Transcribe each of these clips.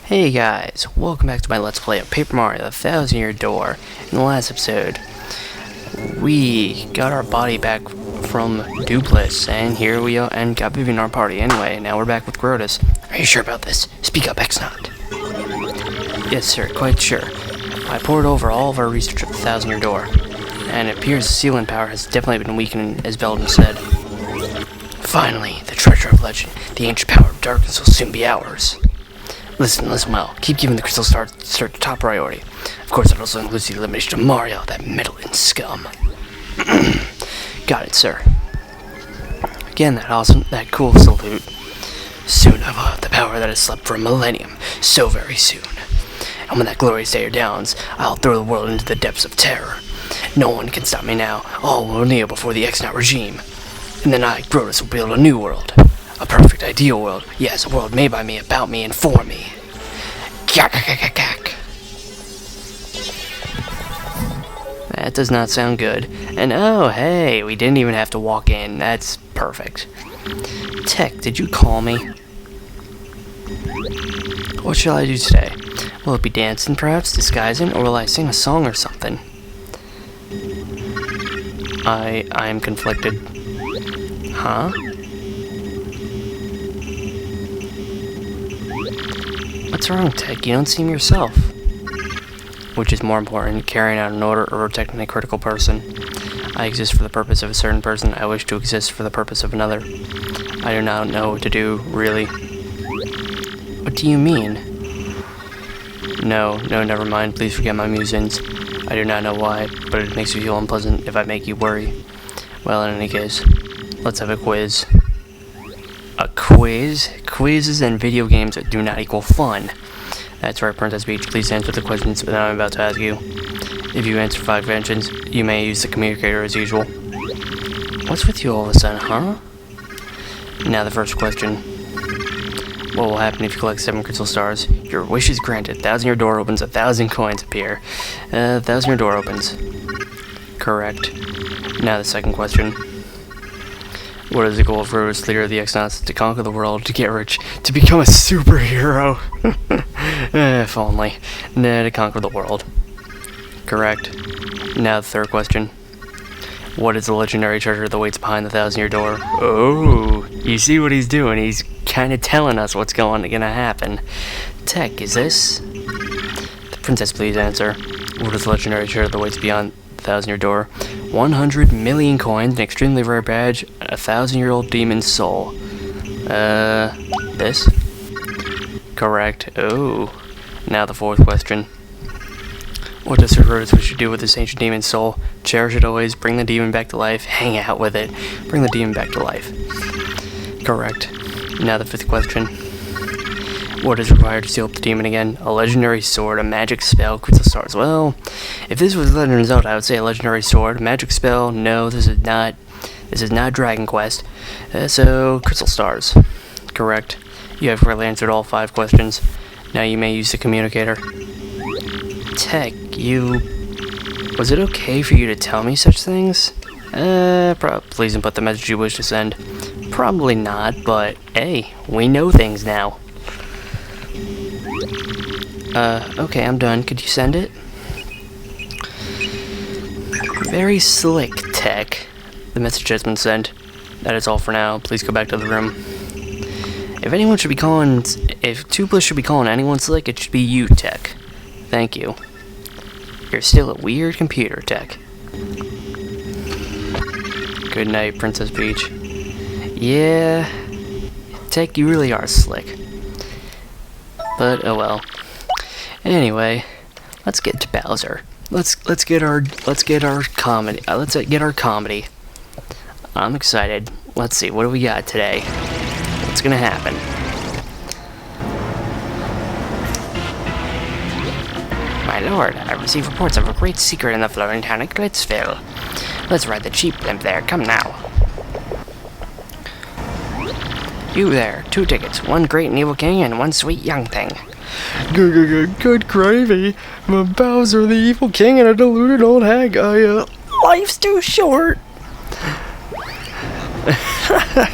Hey guys, welcome back to my Let's Play of Paper Mario: The Thousand-Year Door. In the last episode, we got our body back from Dupless, and here we are, and got Vivi in our party. Anyway, now we're back with Grotus. Are you sure about this? Speak up, X-Not. Yes, sir, quite sure. I poured over all of our research of the Thousand-Year Door, and it appears the sealing power has definitely been weakened, as Belden said. Finally, the treasure of legend, the ancient power of darkness will soon be ours. Listen well. Keep giving the crystal star search top priority. Of course, it also includes the elimination of Mario, that meddling scum. Got it, sir. Again, that cool salute. Soon I will have the power that has slept for a millennium. So very soon. And when that glorious day dawns, I'll throw the world into the depths of terror. No one can stop me now. All will kneel before the X-Not regime. And then I, Grotus, will build a new world. A perfect, ideal world. Yes, a world made by me, about me, and for me. That does not sound good. And oh, hey, we didn't even have to walk in. That's perfect. Tech, did you call me? What shall I do today? Will it be dancing, perhaps, disguising, or will I sing a song or something? I am conflicted. Huh? What's wrong, Tech? You don't seem yourself. Which is more important, carrying out an order or protecting a critical person? I exist for the purpose of a certain person. I wish to exist for the purpose of another. I do not know what to do, really. What do you mean? No, never mind. Please forget my musings. I do not know why, but it makes me feel unpleasant if I make you worry. Well, in any case, let's have a quiz. A quiz? Quizzes and video games that do not equal fun. That's right, Princess Peach. Please answer the questions that I'm about to ask you. If you answer 5 questions, you may use the communicator as usual. What's with you all of a sudden, huh? Now the first question. What will happen if you collect 7 crystal stars? Your wish is granted. Thousand-Year Door opens, 1,000 coins appear. Thousand-Year Door opens. Correct. Now the second question. What is the goal of Rogueport, leader of the X-Nots? To conquer the world, to get rich, to become a superhero. If only. Nah, to conquer the world. Correct. Now the third question. What is the legendary treasure that waits behind the Thousand-Year Door? Oh, you see what he's doing? He's kind of telling us what's gonna happen. Tech, is this? The princess, please answer. What is the legendary treasure that waits beyond the Thousand-Year Door? 100 million coins, an extremely rare badge, a 1,000-year-old demon's soul. This? Correct. Oh. Now the fourth question. What does Sir Grotus wish to do with this ancient demon's soul? Cherish it always, bring the demon back to life, hang out with it, bring the demon back to life. Correct. Now the fifth question. What is required to seal up the demon again? A legendary sword, a magic spell, crystal stars. Well, if this was Legend of Zelda, I would say a legendary sword. Magic spell, no, this is not Dragon Quest. So, crystal stars. Correct. You have correctly answered all 5 questions. Now you may use the communicator. Tech, was it okay for you to tell me such things? Please input the message you wish to send. Probably not, but hey, we know things now. Okay, I'm done. Could you send it? Very slick, Tech. The message has been sent. That is all for now. Please go back to the room. If Dupless should be calling anyone slick, it should be you, Tech. Thank you. You're still a weird computer, Tech. Good night, Princess Peach. Yeah, Tech, you really are slick. But oh well. Anyway, let's get to Bowser. Let's get our comedy. Let's get our comedy. I'm excited. Let's see, what do we got today? What's gonna happen? My lord, I receive reports of a great secret in the floating town of Glitzville. Let's ride the cheap blimp there. Come now. You there, 2 tickets, 1 great and evil king and 1 sweet young thing. Good gravy. I'm a Bowser, the evil king, and a deluded old hag. Life's too short.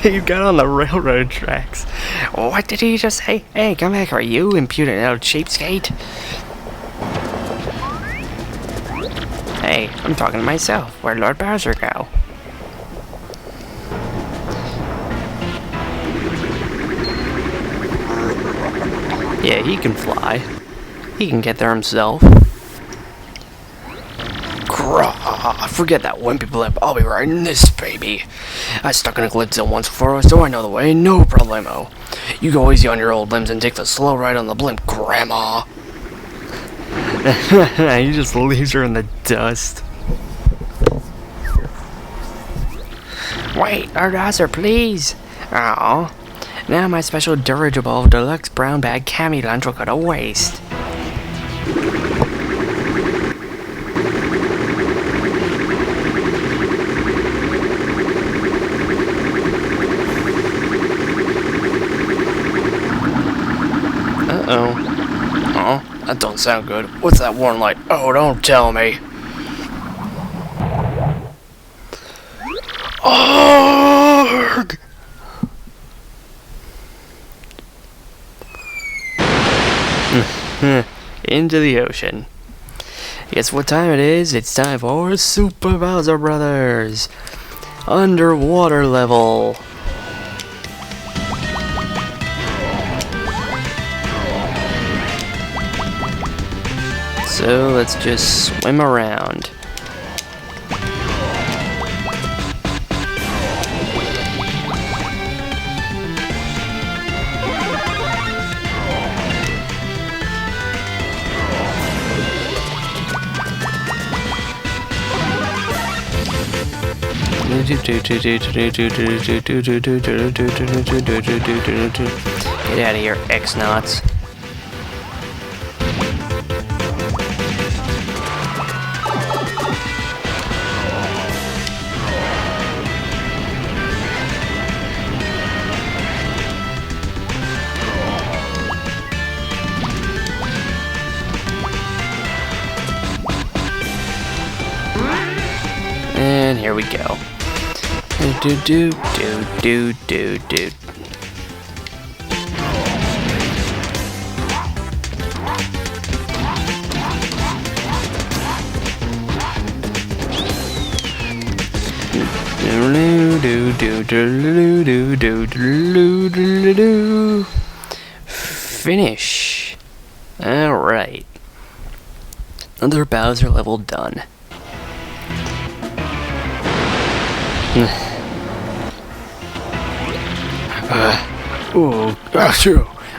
You got on the railroad tracks. What did he just say? Hey, come back, are you, impudent little cheapskate? Hey, I'm talking to myself. Where'd Lord Bowser go? Yeah, he can fly. He can get there himself. Forget that wimpy blimp. I'll be riding this baby. I stuck in a glitch zone once before, so I know the way. No problemo. You go easy on your old limbs and take the slow ride on the blimp, Grandma. He just leaves her in the dust. Wait, Lord Bowser, please. Aw. Now my special dirigible deluxe brown bag cami lunch will go to waste. Uh-oh. Oh, that don't sound good. What's that warning light? Oh, don't tell me. Arrgh! Into the ocean. Guess what time it is? It's time for Super Bowser Brothers. Underwater level. So let's just swim around. Get out of here, X-Knots. And here we go. Do do do do do do. Finish. Alright. Another Bowser level done.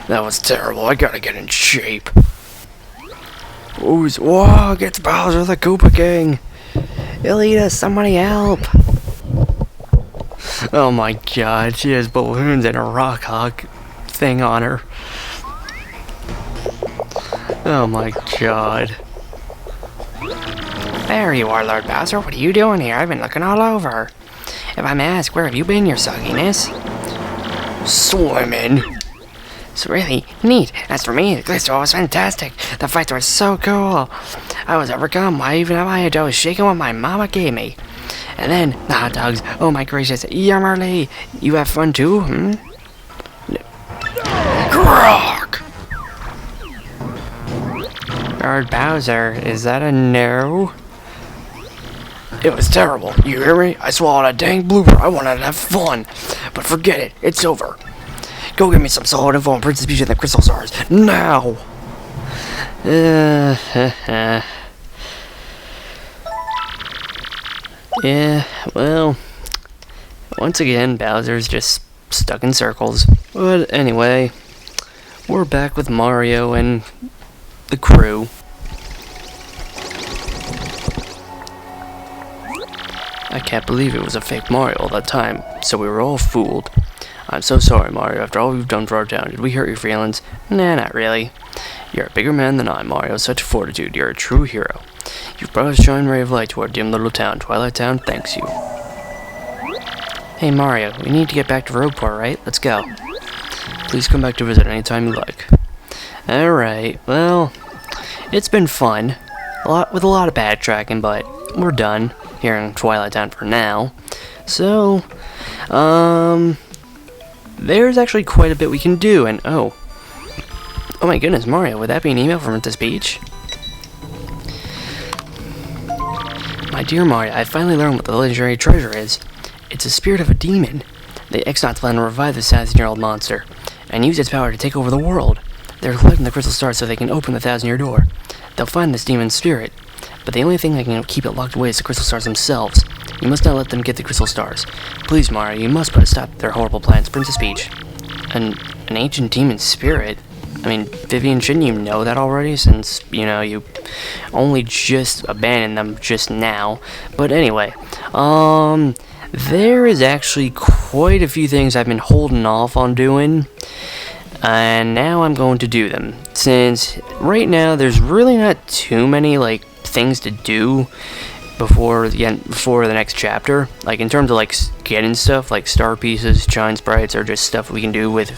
That was terrible. I gotta get in shape. Whoa, get Bowser the Koopa King. He'll eat us. Somebody help. Oh my god, she has balloons and a rock hawk thing on her. Oh my god. There you are, Lord Bowser. What are you doing here? I've been looking all over. If I may ask, where have you been, your sogginess? Swimming. It's really neat. As for me, the glitch was fantastic. The fights were so cool. I was overcome. I even had my dough shaking what my mama gave me. And then, the hot dogs. Oh my gracious, yummerly. You have fun too, hmm? Grog! Lord Bowser, is that a no? It was terrible. You hear me? I swallowed a dang blooper. I wanted to have fun. But forget it. It's over. Go get me some solid info on Princess Peach and the Crystal Stars. Now! Yeah, well, once again, Bowser's just stuck in circles. But anyway, we're back with Mario and the crew. I can't believe it was a fake Mario all that time, so we were all fooled. I'm so sorry, Mario, after all we've done for our town. Did we hurt your feelings? Nah, not really. You're a bigger man than I, Mario. Such fortitude. You're a true hero. You've brought a shining ray of light to our dim little town. Twilight Town thanks you. Hey, Mario, we need to get back to Rogueport, right? Let's go. Please come back to visit anytime you like. Alright, well, it's been fun. With a lot of backtracking, but we're done here in Twilight Town for now. So, There's actually quite a bit we can do, and oh my goodness, Mario, would that be an email from this beach? My dear Mario, I finally learned what the legendary treasure is. It's the spirit of a demon. The X-Nauts plan to revive this 1,000-year-old monster, and use its power to take over the world. They're collecting the crystal stars so they can open the 1,000-year door. They'll find this demon's spirit, but the only thing that can keep it locked away is the crystal stars themselves. You must not let them get the crystal stars. Please, Mario, you must put a stop to their horrible plans. Princess Peach. An ancient demon spirit? I mean, Vivian, shouldn't you know that already, since, you know, you only just abandoned them just now? But anyway, there is actually quite a few things I've been holding off on doing, and now I'm going to do them, since right now there's really not too many, like, things to do before the next chapter, like in terms of like getting stuff like star pieces, shine sprites, or just stuff we can do with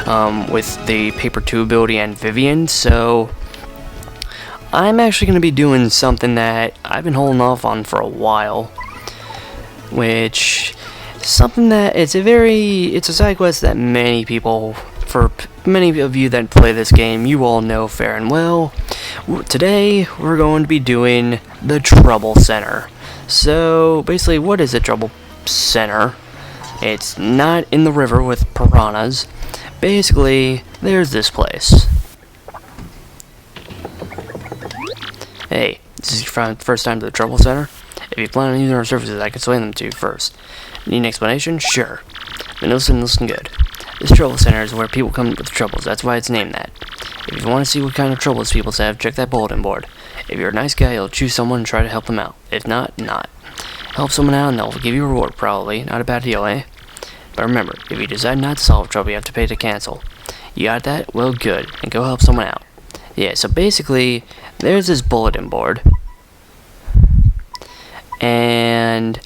the paper 2 ability and Vivian. So I'm actually going to be doing something that I've been holding off on for a while, which something that it's a side quest that many people, for many of you that play this game, you all know fair and well. Today, we're going to be doing the Trouble Center. So, basically, what is a Trouble Center? It's not in the river with piranhas. Basically, there's this place. Hey, this is your first time to the Trouble Center? If you plan on using our services, I can explain them to you first. Need an explanation? Sure. Then listen good. This Trouble Center is where people come with troubles. That's why it's named that. If you want to see what kind of troubles people have, check that bulletin board. If you're a nice guy, you'll choose someone and try to help them out. If not, not. Help someone out and they'll give you a reward, probably. Not a bad deal, eh? But remember, if you decide not to solve trouble, you have to pay to cancel. You got that? Well, good. And go help someone out. Yeah, so basically, there's this bulletin board. And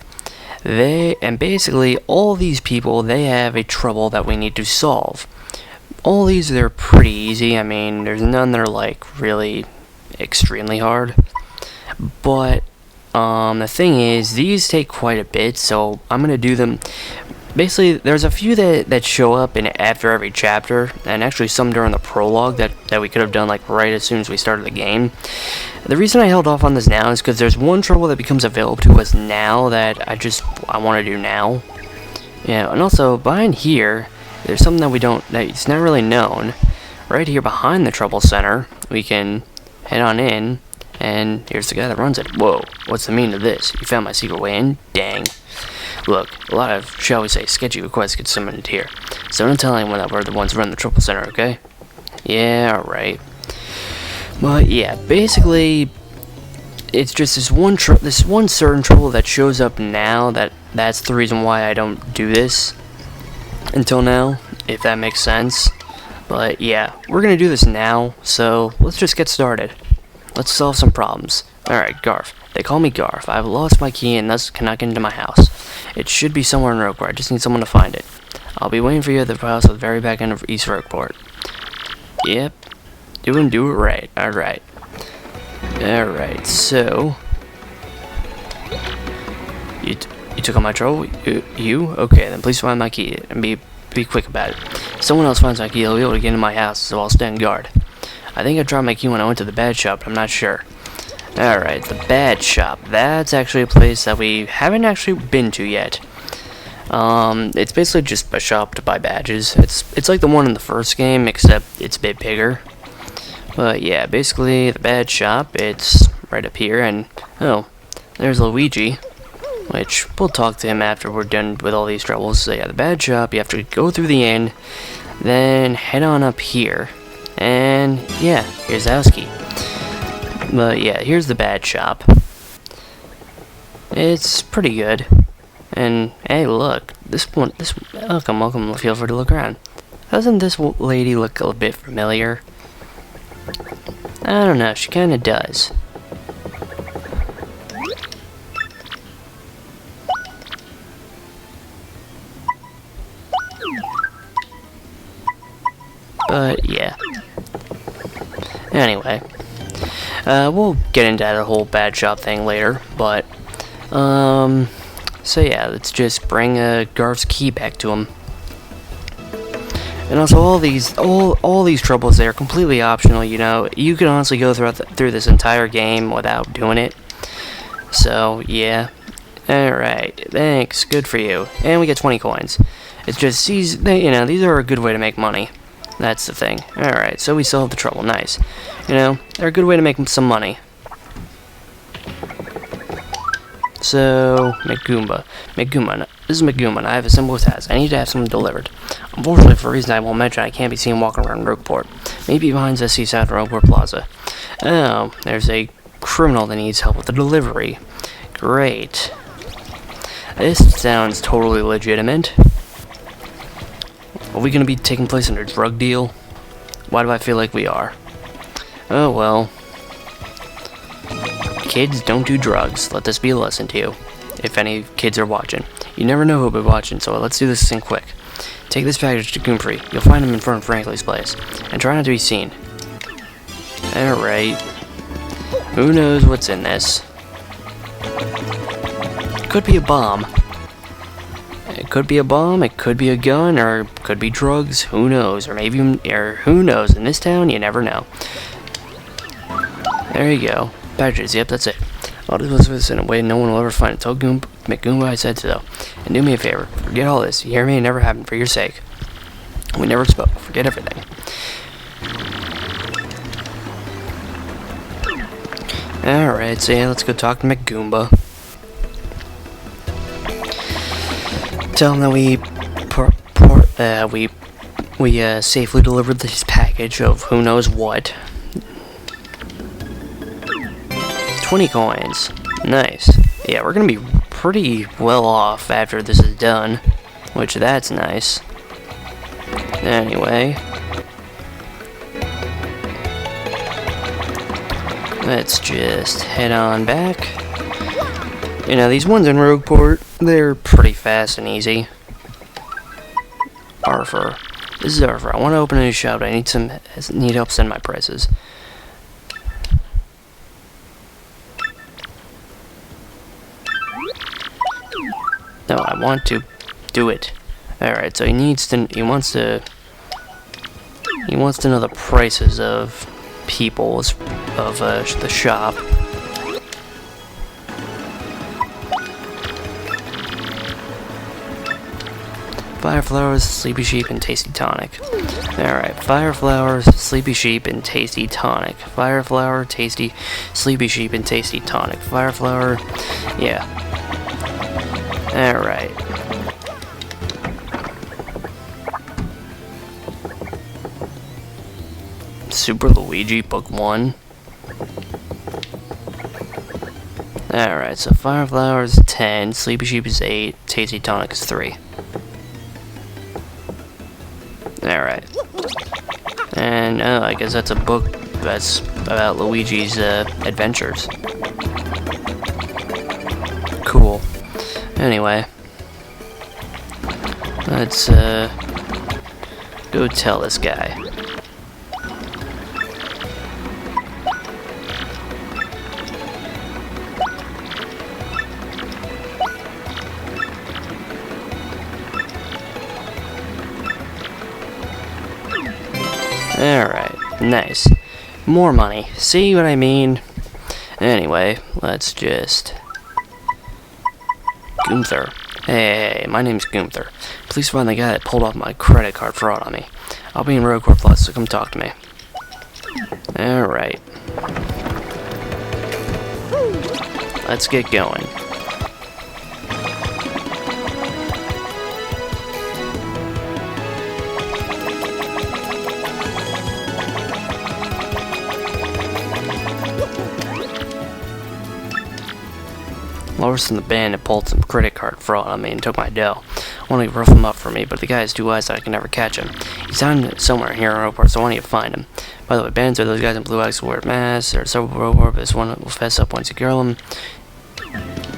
basically, all these people, they have a trouble that we need to solve. All these, they're pretty easy. I mean, there's none that are, like, really extremely hard. But, the thing is, these take quite a bit, so I'm gonna do them. Basically, there's a few that show up after every chapter, and actually some during the prologue that we could have done, like, right as soon as we started the game. The reason I held off on this now is because there's one trouble that becomes available to us now that I want to do now. Yeah, and also, behind here, there's something that it's not really known. Right here behind the Trouble Center, we can head on in, and here's the guy that runs it. Whoa, what's the meaning of this? You found my secret way in? Dang. Look, a lot of, shall we say, sketchy requests get submitted here, so don't tell anyone that we're the ones running the Trouble Center, okay? Yeah, alright. But yeah, basically, it's just this one certain trouble that shows up now that's the reason why I don't do this until now, if that makes sense. But yeah, we're gonna do this now, so let's just get started. Let's solve some problems. Alright, Garf. They call me Garf. I've lost my key and thus cannot get into my house. It should be somewhere in Rogueport. I just need someone to find it. I'll be waiting for you at the house at the very back end of East Rogueport. Yep. Do it right. Alright. Alright, so... You took on my trouble? You? Okay, then please find my key and be quick about it. If someone else finds my key, they'll be able to get into my house, so I'll stand guard. I think I dropped my key when I went to the bad shop, but I'm not sure. Alright, the bad shop. That's actually a place that we haven't actually been to yet. It's basically just a shop to buy badges. It's like the one in the first game, except it's a bit bigger. But yeah, basically the bad shop, it's right up here, and oh, there's Luigi, which we'll talk to him after we're done with all these troubles. So yeah, the bad shop, you have to go through the inn, then head on up here, and yeah, here's the house key. But yeah, here's the bad shop. It's pretty good. And hey, look, welcome, feel free to look around. Doesn't this lady look a bit familiar? I don't know, she kinda does. But yeah. Anyway. We'll get into that whole bad shop thing later, but, So yeah, let's just bring Garth's key back to him. And also, all these troubles, they're completely optional, you know. You can honestly go through this entire game without doing it. So, yeah. Alright, thanks, good for you. And we get 20 coins. It's just, these are a good way to make money. That's the thing. Alright, so we still have the trouble, nice. You know, they're a good way to make some money. So, Megumba. This is Megumba, and I have a simple task. I need to have something delivered. Unfortunately, for a reason I won't mention, I can't be seen walking around Rogueport. Maybe behind the seaside Rogueport Plaza. Oh, there's a criminal that needs help with the delivery. Great. This sounds totally legitimate. Are we going to be taking place in a drug deal? Why do I feel like we are? Oh, well. Kids, don't do drugs. Let this be a lesson to you. If any kids are watching. You never know who'll be watching, so let's do this thing quick. Take this package to Grifty. You'll find him in front of Franklin's place. And try not to be seen. Alright. Who knows what's in this? Could be a bomb. It could be a bomb, it could be a gun, or it could be drugs. Who knows? Or maybe, who knows? In this town, you never know. There you go. Packages, yep, that's it. I'll do this in a way no one will ever find it. Tell Megumba I said so. And do me a favor. Forget all this. You hear me? It never happened for your sake. We never spoke. Forget everything. Alright, so yeah, let's go talk to Megumba. Tell him that we safely delivered this package of who knows what. 20 coins. Nice. Yeah, we're gonna be pretty well off after this is done, which that's nice. Anyway, let's just head on back. You know, these ones in Rogueport, they're pretty fast and easy. Arthur. This is Arthur. I want to open a new shop. I need help send my prices. No, I want to do it. Alright, so he wants to know the prices of people's of the shop. Fire flowers, sleepy sheep, and tasty tonic. Alright, fire flowers, sleepy sheep, and tasty tonic. Fire flower, tasty, sleepy sheep, and tasty tonic. Fire flower, yeah. Alright. Super Luigi, Book 1. Alright, so Fire Flower is 10, Sleepy Sheep is 8, Tasty Tonic is 3. Alright. And, I guess that's a book that's about Luigi's, adventures. Cool. Anyway. Let's, go tell this guy. Alright, nice. More money. See what I mean? Anyway, let's just... Gunther. Hey, my name's Gunther. Please find the guy that pulled off my credit card fraud on me. I'll be in Rogueport Plus, so come talk to me. Alright. Let's get going. Larson the Bandit pulled some credit card fraud on me and took my dough. I want to rough him up for me, but the guy is too wise that I can never catch him. He's down somewhere here in Rogueport, so I want you to find him. By the way, bandits are those guys in blue eyes who wear masks. There are several Rogueport, but this one will fess up once you kill him.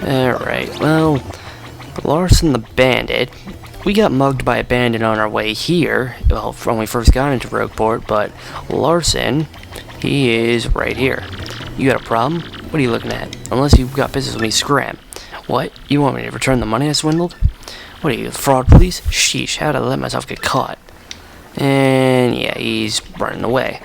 Alright, well, Larson the Bandit. We got mugged by a bandit on our way here, well, when we first got into Rogueport, but Larson, he is right here. You got a problem? What are you looking at? Unless you've got business with me, scram. What? You want me to return the money I swindled? What are you, the fraud police? Sheesh, how did I let myself get caught? And yeah, he's running away.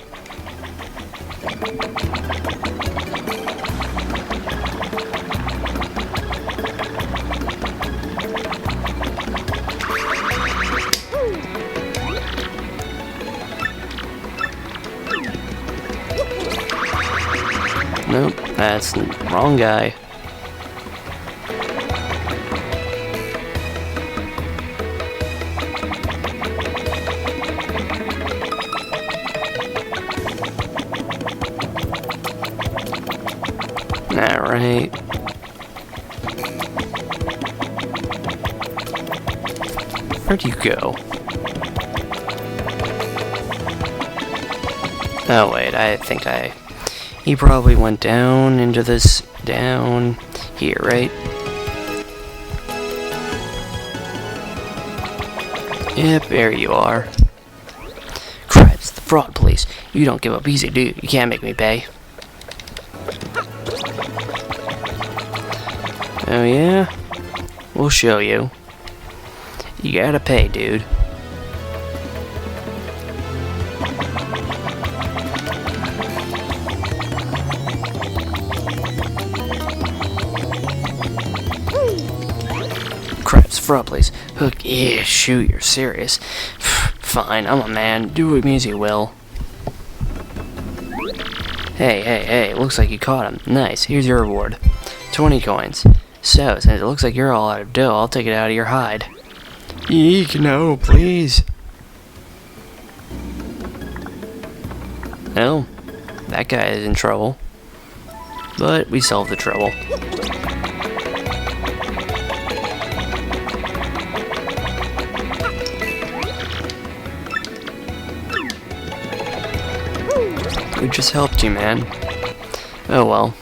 Nope, that's the wrong guy. Alright. Where'd you go? Oh wait, I think he probably went down into this, down here, right? Yep, there you are. Cripes, the fraud police. You don't give up easy, do you? You can't make me pay. Oh yeah? We'll show you. You gotta pay, dude. Cripes, fraud police. Hook, yeah, shoot, you're serious. Fine, I'm a man. Do with me as you will. Hey, looks like you caught him. Nice, here's your reward. 20 coins. So, since it looks like you're all out of dough, I'll take it out of your hide. Eek, no, please. Well, that guy is in trouble. But we solved the trouble. We just helped you, man. Oh well.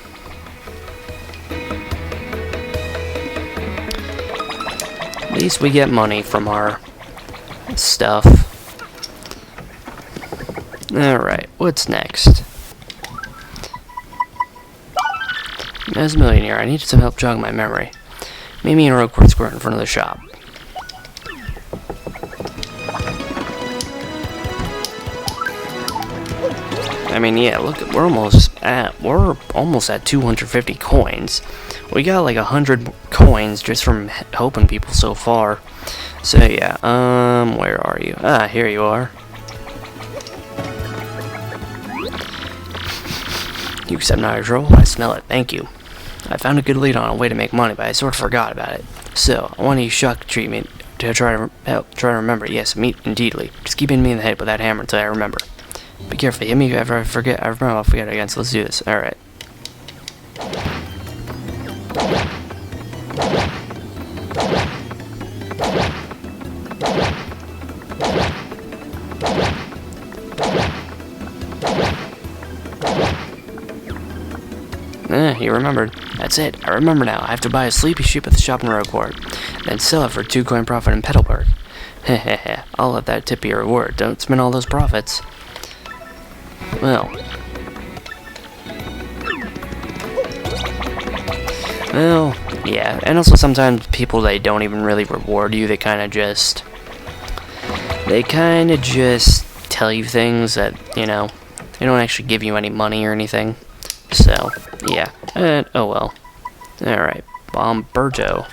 At least we get money from our stuff. Alright, what's next? As a millionaire, I need some help jogging my memory. Meet me in Rogueport Square in front of the shop. I mean, yeah, look, we're almost at 250 coins. We got like 100 coins just from helping people so far. So yeah, where are you? Ah, here you are. You accept no trouble? I smell it, thank you. I found a good lead on a way to make money, but I sort of forgot about it. So, I want to use shock treatment to try to remember. Yes, indeedly. Just keep hitting me in the head with that hammer until I remember. Be careful, hit me if I forget. I remember I'll forget again, so let's do this. Alright. You remembered. That's it. I remember now. I have to buy a sleepy sheep at the shop in Rogueport, then sell it for 2 coin profit in Petalburg. Hehehe. I'll let that tip be a reward. Don't spend all those profits. Well, yeah, and also sometimes people, they don't even really reward you, they kind of just tell you things that, you know, they don't actually give you any money or anything, so, yeah, oh well. Alright, Bomberto.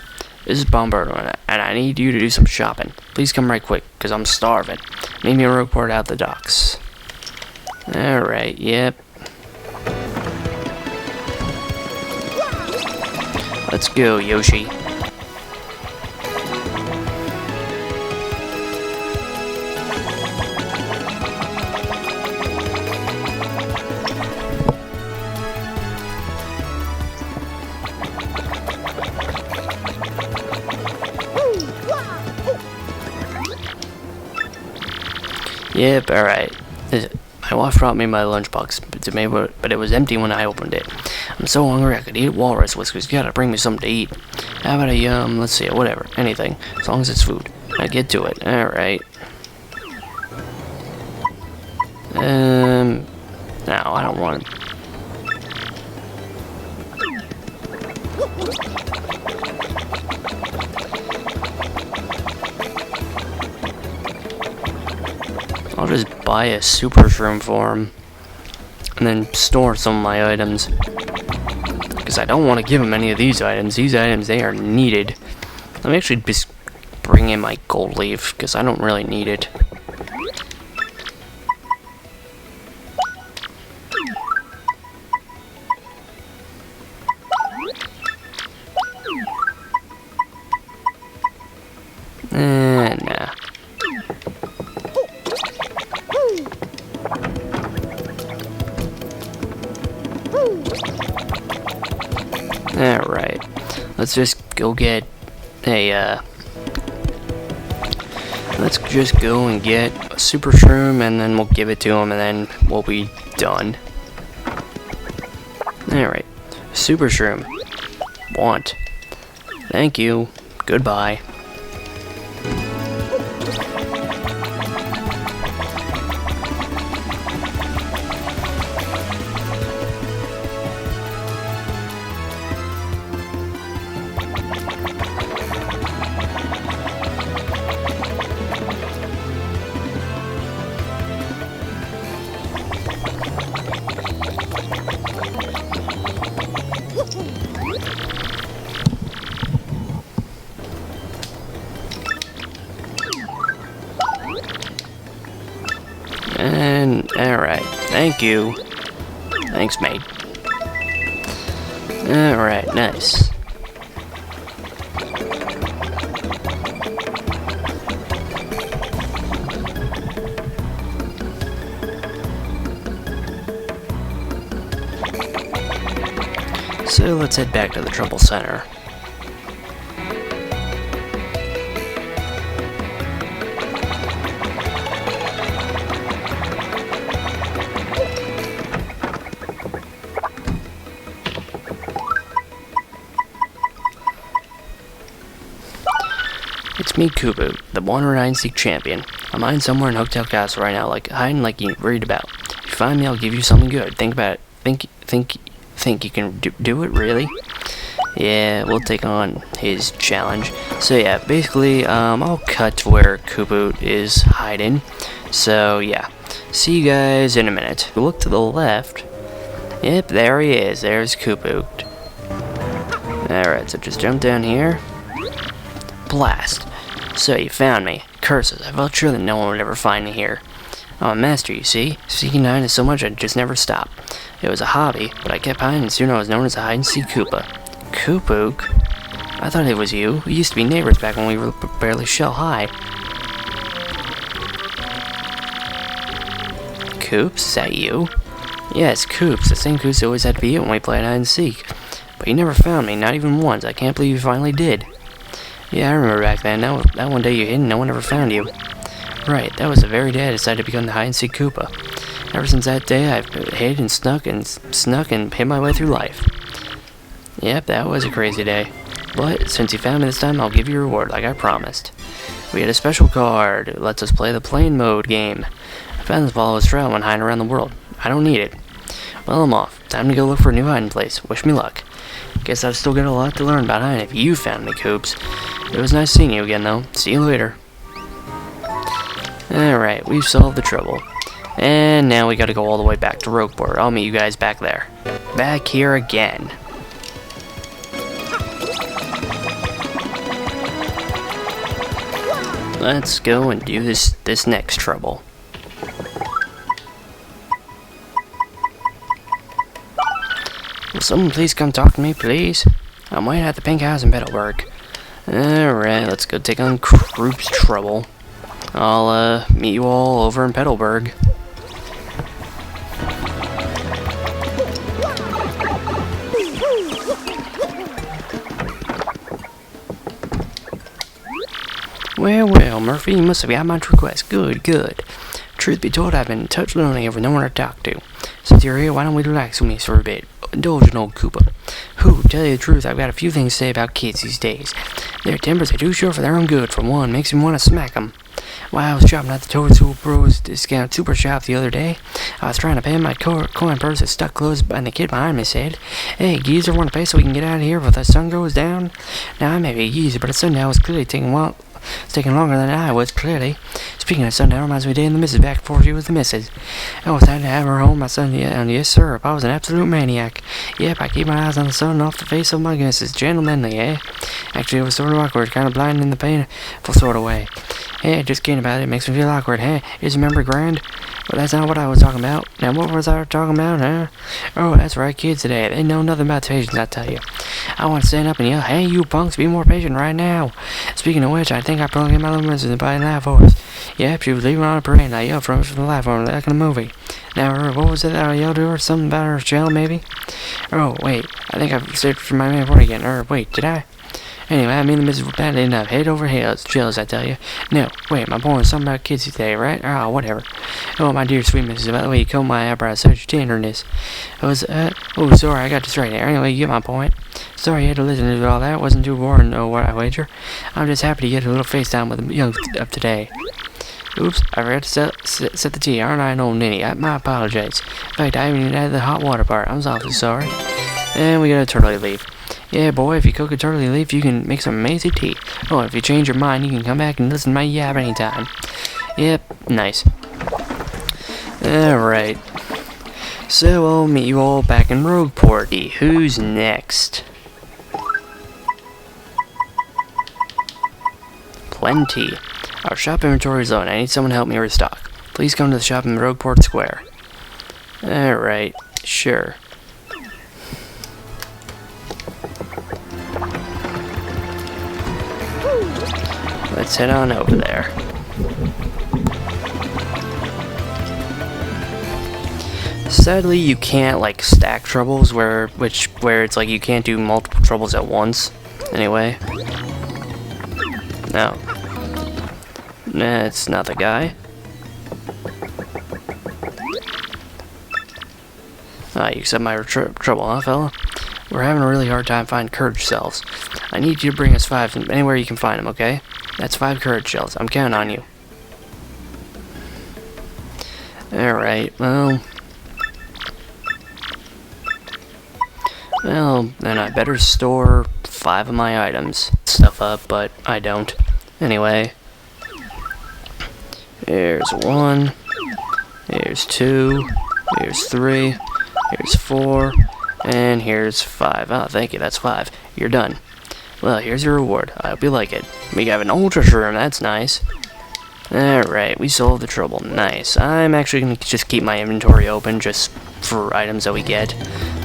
This is Bomberto, and I need you to do some shopping. Please come right quick, because I'm starving. Meet me in Rogueport out the docks. Alright, yep. Let's go, Yoshi. Yep, alright. My wife brought me my lunchbox, but it was empty when I opened it. I'm so hungry I could eat walrus whiskers. You gotta bring me something to eat. How about a, let's see, whatever, anything. As long as it's food. Now get to it. Alright. No, I don't want it. just buy a super shroom for him. And then store some of my items. Because I don't want to give him any of these items. These items, they are needed. Let me actually just bring in my gold leaf, because I don't really need it. Nah. Alright. Let's just go get a, let's just go and get a super shroom, and then we'll give it to him, and then we'll be done. Alright. Super shroom. Want. Thank you. Goodbye. And, alright, thank you. Thanks, mate. Alright, nice. So let's head back to the Trouble Center. It's me, Kubu, the one hide and seek champion. I'm hiding somewhere in Hotel Castle right now, hiding like you read about. If you find me, I'll give you something good. Think about it. Think you can do it, really? Yeah, we'll take on his challenge. So yeah, basically, I'll cut to where Kubu is hiding. So yeah, see you guys in a minute. Look to the left. Yep, there he is. There's Kubu. Alright, so just jump down here. Blast. So you found me. Curses, I felt sure that no one would ever find me here. I'm a master, you see. Seeking hide is so much I'd just never stop. It was a hobby, but I kept hiding and soon I was known as a hide-and-seek Koopa. Koopook? I thought it was you. We used to be neighbors back when we were barely shell high. Koops? Is that you? Yes, Koops. The same Koops that always had to be it when we played hide-and-seek. But you never found me, not even once. I can't believe you finally did. Yeah, I remember back then. That one day you hid and no one ever found you. Right, that was the very day I decided to become the hide-and-seek Koopa. Ever since that day, I've hid and snuck and hid my way through life. Yep, that was a crazy day. But since you found me this time, I'll give you a reward like I promised. We had a special card. It lets us play the plane mode game. I found this follow trail when hiding around the world. I don't need it. Well, I'm off. Time to go look for a new hiding place. Wish me luck. Guess I've still got a lot to learn about hiding if you found me, Koops. It was nice seeing you again, though. See you later. Alright, we've solved the trouble. And now we gotta go all the way back to Rogueport. I'll meet you guys back there. Back here again. Let's go and do this next trouble. Will someone please come talk to me, please? I'm waiting at the pink house in Petalburg. Alright, let's go take on Group's trouble. I'll meet you all over in Petalburg. Well, Murphy, you must have got my request. Good. Truth be told, I've been touch lonely over no one to talk to. Since you're here, why don't we relax with me for a bit? Indulge an old Koopa. Who, tell you the truth, I've got a few things to say about kids these days. Their tempers are too short for their own good. For one, makes me want to smack them. While I was shopping at the Toad Tool Bros discount super shop the other day, I was trying to pay my coin purse that stuck closed, and the kid behind me said, "Hey, geezer, want to pay so we can get out of here before the sun goes down?" Now, I may be a geezer, but at sundown I was clearly taking It's taking longer than I was, clearly. Speaking of sundown, reminds me of Day and the Missus back before she was the Missus. I was sad to have her home, my son, and yes, sir, I was an absolute maniac. Yep, I keep my eyes on the sun and off the face of my missus, gentlemanly, eh? Actually, it was sort of awkward, kind of blind in the painful sort of way. Hey, just kidding about it, makes me feel awkward, hey? Is memory grand? Well, that's not what I was talking about. Now, what was I talking about, huh? Oh, that's right, kids today. They know nothing about patience, I tell you. I want to stand up and yell, hey, you punks, be more patient right now. Speaking of which, I think I probably get my little missus by a laugh horse. Yep, she was leaving on a parade, and I yelled from the platform like in a movie. Now, what was it that I yelled to her? Something about her shell, maybe? Oh, wait, I think I've saved for my man point again. Wait, did I? Anyway, I mean the missus was badly enough, head over heels, chills, I tell you. No, wait, my point was something about kids today, right? Oh, whatever. Oh, my dear sweet missus, by the way, you combed my eyebrows, such tenderness. Oh, sorry, I got this right there. Anyway, you get my point. Sorry you had to listen to all that. Wasn't too boring, no, what I wager. I'm just happy to get a little face down with the young of today. Oops, I forgot to set the tea, aren't I an old ninny? My apologies. In fact, I haven't even added the hot water part. I'm awfully sorry. And we got a turtley leaf. Yeah, boy, if you cook a turtley leaf, you can make some amazing tea. Oh, if you change your mind, you can come back and listen to my yap anytime. Yep, nice. Alright. So I'll meet you all back in Rogueport. Who's next? Plenty. Our shop inventory is on. I need someone to help me restock. Please come to the shop in Rogueport Square. Alright, sure. Let's head on over there. Sadly, you can't like stack troubles where it's like you can't do multiple troubles at once. Anyway. No. Nah, it's not the guy. You accept my trouble, huh, fella? We're having a really hard time finding courage cells. I need you to bring us 5 anywhere you can find them, okay? That's 5 courage shells. I'm counting on you. Alright, well, then I better store 5 of my items. Stuff up, but I don't. Anyway. Here's 1. Here's 2. Here's 3. Here's 4. And here's 5. Oh, thank you, that's 5. You're done. Well, here's your reward. I hope you like it. We have an ultra shroom, that's nice. Alright, we solved the trouble. Nice. I'm actually going to just keep my inventory open just for items that we get.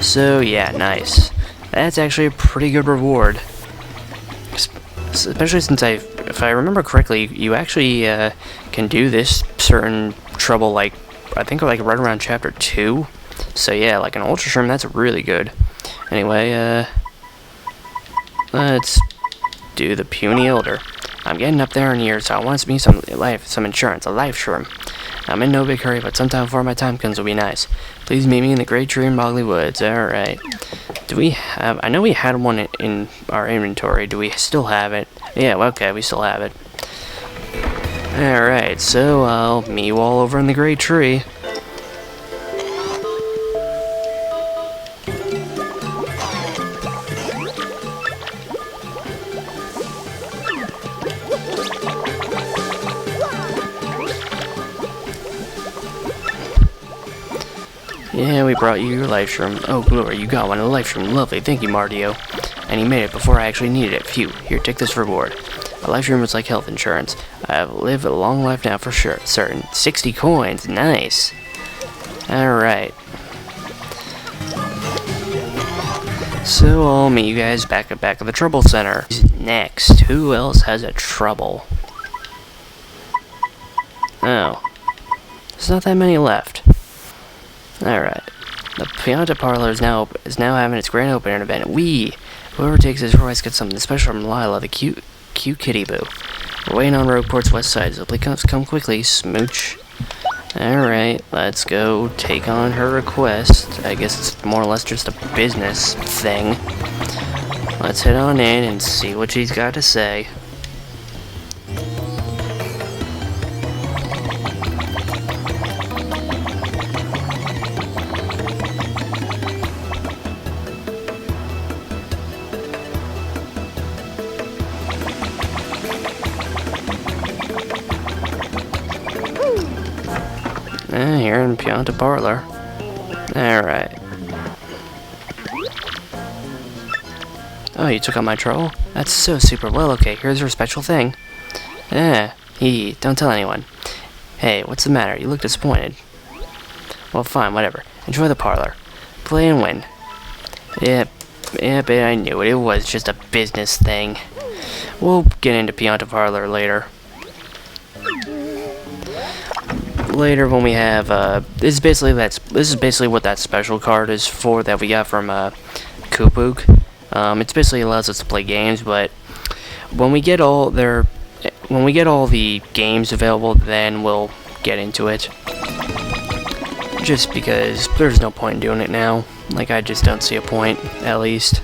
So, yeah, nice. That's actually a pretty good reward. Especially since if I remember correctly, you actually can do this certain trouble, like, I think like right around chapter 2. So yeah, like an ultra shroom, that's really good. Anyway, let's do the puny elder. I'm getting up there in years, so I want me some insurance, a life shroom. I'm in no big hurry, but sometime before my time comes will be nice. Please meet me in the great tree in Bogley Woods. Alright. Do we have... I know we had one in our inventory. Do we still have it? Yeah, okay, we still have it. Alright, so I'll meet you all over in the great tree. Yeah, we brought you your life shroom. Oh, glory, you got one. A life shroom. Lovely. Thank you, Mardio. And he made it before I actually needed it. Phew. Here, take this reward. A life shroom is like health insurance. I have lived a long life now for sure. Certain. 60 coins. Nice. Alright. So I'll meet you guys back at the trouble center. Next. Who else has a trouble? Oh. There's not that many left. Alright. The Pianta Parlor is now having its grand opening event. Whoever takes this prize gets something special from Lila, the cute kitty boo. We're waiting on Rogueport's west side, so please come quickly, smooch. Alright, let's go take on her request. I guess it's more or less just a business thing. Let's head on in and see what she's got to say. here in Pianta Parlor. Alright. Oh, you took out my trouble? That's so super. Well, okay, here's your special thing. Don't tell anyone. Hey, what's the matter? You look disappointed. Well, fine, whatever. Enjoy the parlor. Play and win. Yep, I knew it. It was just a business thing. We'll get into Pianta Parlor later. Later when we have, this is basically what that special card is for that we got from, Kupuk. It basically allows us to play games, but when we get all the games available, then we'll get into it. Just because there's no point in doing it now. Like, I just don't see a point, at least.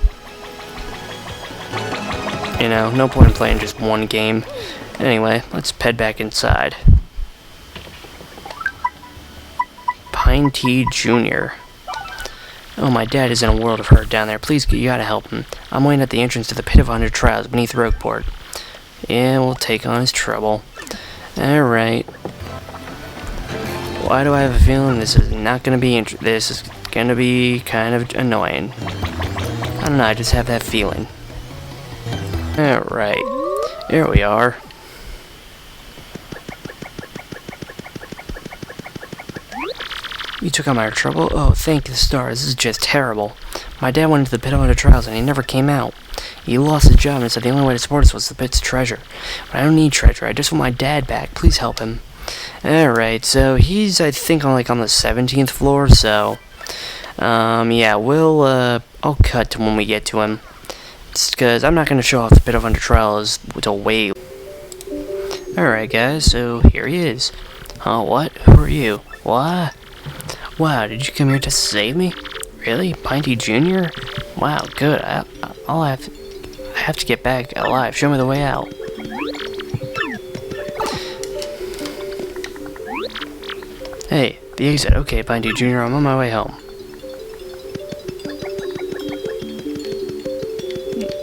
You know, no point in playing just one game. Anyway, let's head back inside. Pine Tea Jr. Oh, my dad is in a world of hurt down there. Please, you gotta help him. I'm waiting at the entrance to the Pit of 100 Trials beneath Rogueport. Yeah, we'll take on his trouble. Alright. Why do I have a feeling this is not gonna be this is gonna be kind of annoying? I don't know, I just have that feeling. Alright. Here we are. You took on my trouble? Oh, thank the stars. This is just terrible. My dad went into the Pit of 100 Trials and he never came out. He lost his job and said the only way to support us was the pit's treasure. But I don't need treasure. I just want my dad back. Please help him. Alright, so he's, I think, on the 17th floor, so... yeah, I'll cut to when we get to him. Because I'm not going to show off the Pit of 100 Trials till way... Alright, guys, so here he is. Huh, what? Who are you? What? Wow, did you come here to save me? Really? Pinty Jr.? Wow, good. I have to get back alive. Show me the way out. Hey, the exit. Okay, Pinty Jr., I'm on my way home.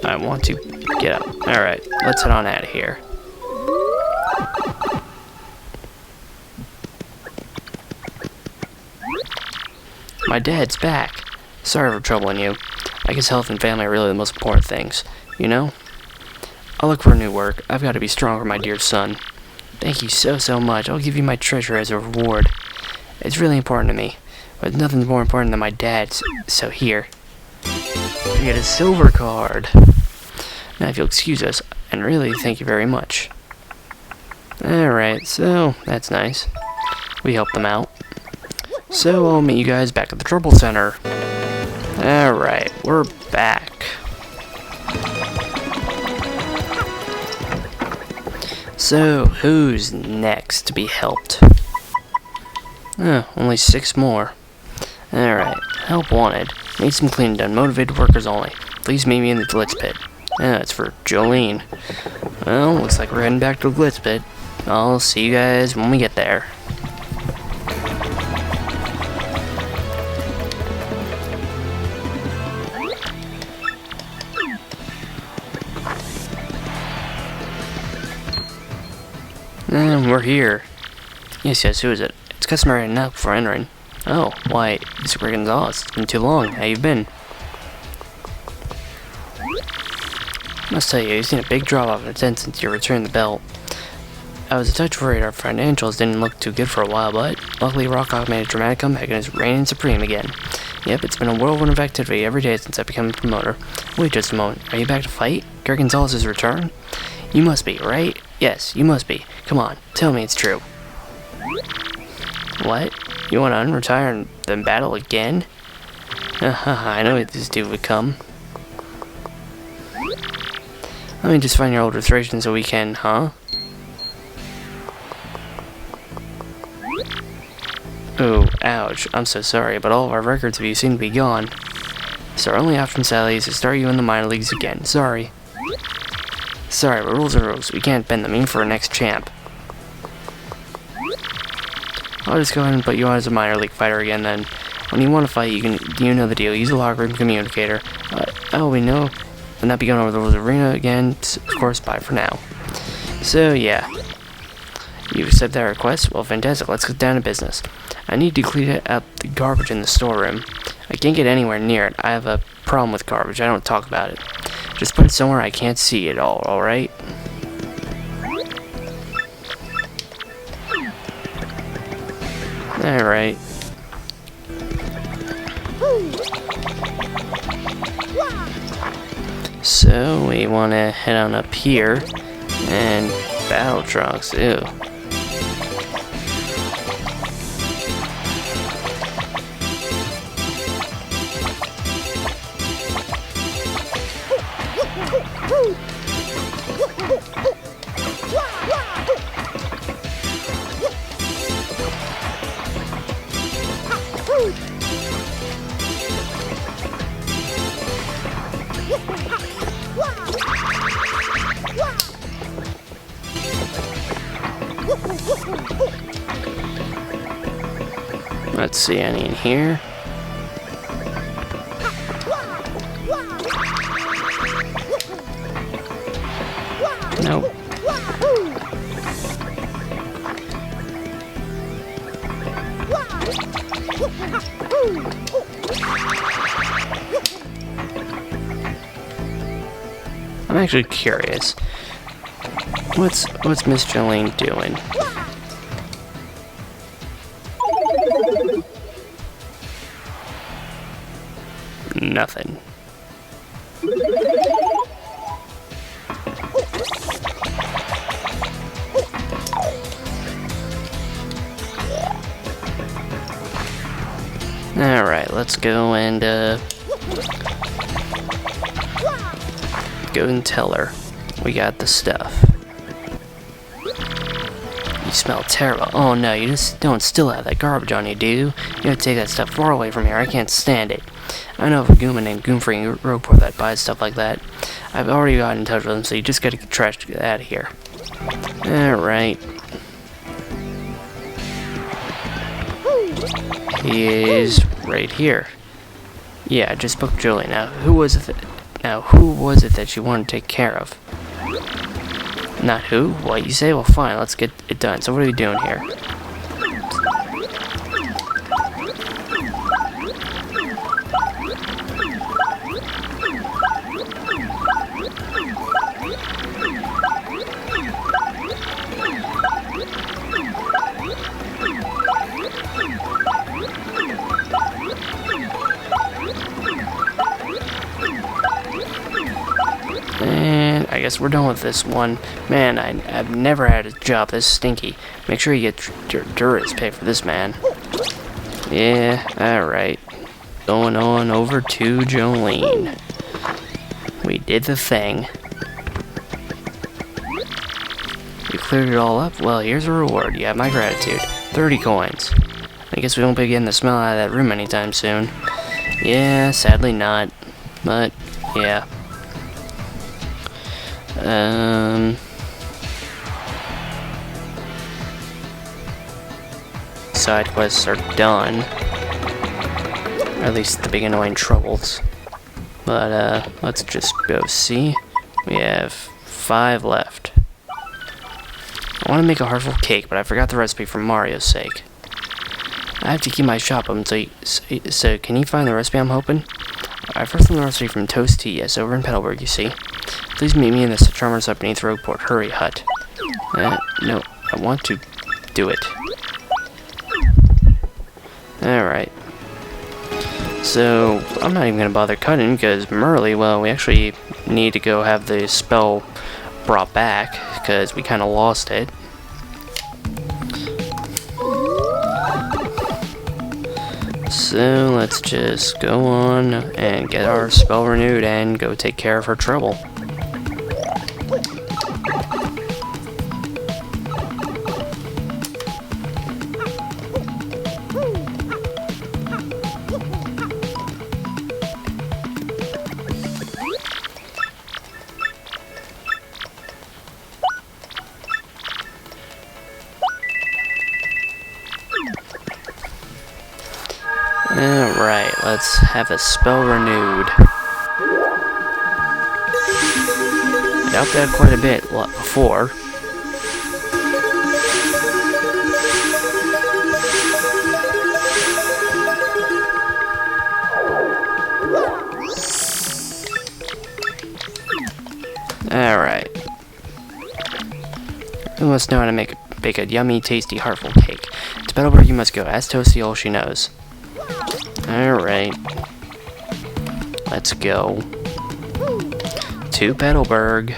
I want to get up. Alright, let's head on out of here. My dad's back. Sorry for troubling you. I guess health and family are really the most important things, you know? I'll look for new work. I've got to be stronger, my dear son. Thank you so much. I'll give you my treasure as a reward. It's really important to me, but nothing's more important than my dad's. So here. You get a silver card. Now if you'll excuse us, and really thank you very much. Alright, so that's nice. We helped them out. So I'll meet you guys back at the Trouble Center. Alright, we're back. So, who's next to be helped? Oh, only 6 more. Alright, help wanted. Need some cleaning done. Motivated workers only. Please meet me in the Glitz Pit. It's for Jolene. Well, looks like we're heading back to the Glitz Pit. I'll see you guys when we get there. And we're here. Yes, who is it? It's customary to knock before entering. Oh, why, Mr. Gonzalez, it's been too long. How you been? Must tell you, you've seen a big drop-off in attendance since you returned the belt. I was a touch worried our friend Angels didn't look too good for a while, but luckily Rockoff made a dramatic comeback and is reigning supreme again. Yep, it's been a whirlwind of activity every day since I became a promoter. Wait just a moment, are you back to fight? Gary Gonzalez's return? You must be, right? Yes, you must be. Come on, tell me it's true. What? You want to unretire and then battle again? I know this dude would come. Let me just find your old restoration so we can, huh? Oh, ouch. I'm so sorry, but all of our records of you seem to be gone. So our only option, Sally, is to start you in the minor leagues again. Sorry. Sorry, but rules are rules. We can't bend them even for our next champ. I'll just go ahead and put you on as a minor league fighter again then. When you want to fight, you know the deal. Use the locker room communicator. We know. We'll not be going over the rules arena again. Of course, bye for now. So, yeah. You accept that request? Well, fantastic. Let's get down to business. I need to clean up the garbage in the storeroom. I can't get anywhere near it. I have a problem with garbage. I don't talk about it. Just put it somewhere I can't see it all, alright? Alright. So, we want to head on up here. And battle trunks, ew. Let's see, any in here? Nope. I'm actually curious. What's Miss Jolene doing? Nothing. Alright, let's go and go and tell her we got the stuff. You smell terrible. Oh no, you just don't still have that garbage on you, do you? You gotta take that stuff far away from here. I can't stand it. I know of a Goomba named Goomfree in Rogueport that buys stuff like that. I've already got in touch with him, so you just gotta get trash to get out of here. Alright. He is right here. Yeah, I just booked Julie. Now, who was it that you wanted to take care of? Not who? What you say? Well, fine, let's get it done. So what are we doing here? And I guess we're done with this one. Man, I've never had a job this stinky. Make sure you get your Duras pay for this, man. Yeah, alright. Going on over to Jolene. We did the thing. You cleared it all up? Well, here's a reward. You have my gratitude. 30 coins. I guess we won't be getting the smell out of that room anytime soon. Yeah, sadly not. But, yeah. Side quests are done. Or at least the big annoying troubles. But, let's just go see. We have 5 left. I want to make a heartful cake, but I forgot the recipe for Mario's sake. I have to keep my shop open, so can you find the recipe I'm hoping? I first found the recipe from Toast Tea, yes, over in Petalburg, you see. Please meet me in the Charmer's up beneath Rogueport. Hurry, hut. No, I want to do it. Alright. So, I'm not even going to bother cutting, because Merly, well, we actually need to go have the spell brought back, because we kind of lost it. So, let's just go on and get our spell renewed and go take care of her trouble. Alright, let's have a spell renewed. I doubt that quite a bit before. Alright. Who must know how to bake a yummy, tasty, heartful cake? To Petalburg you must go. Ask Toasty all she knows. Alright. Let's go. To Petalburg.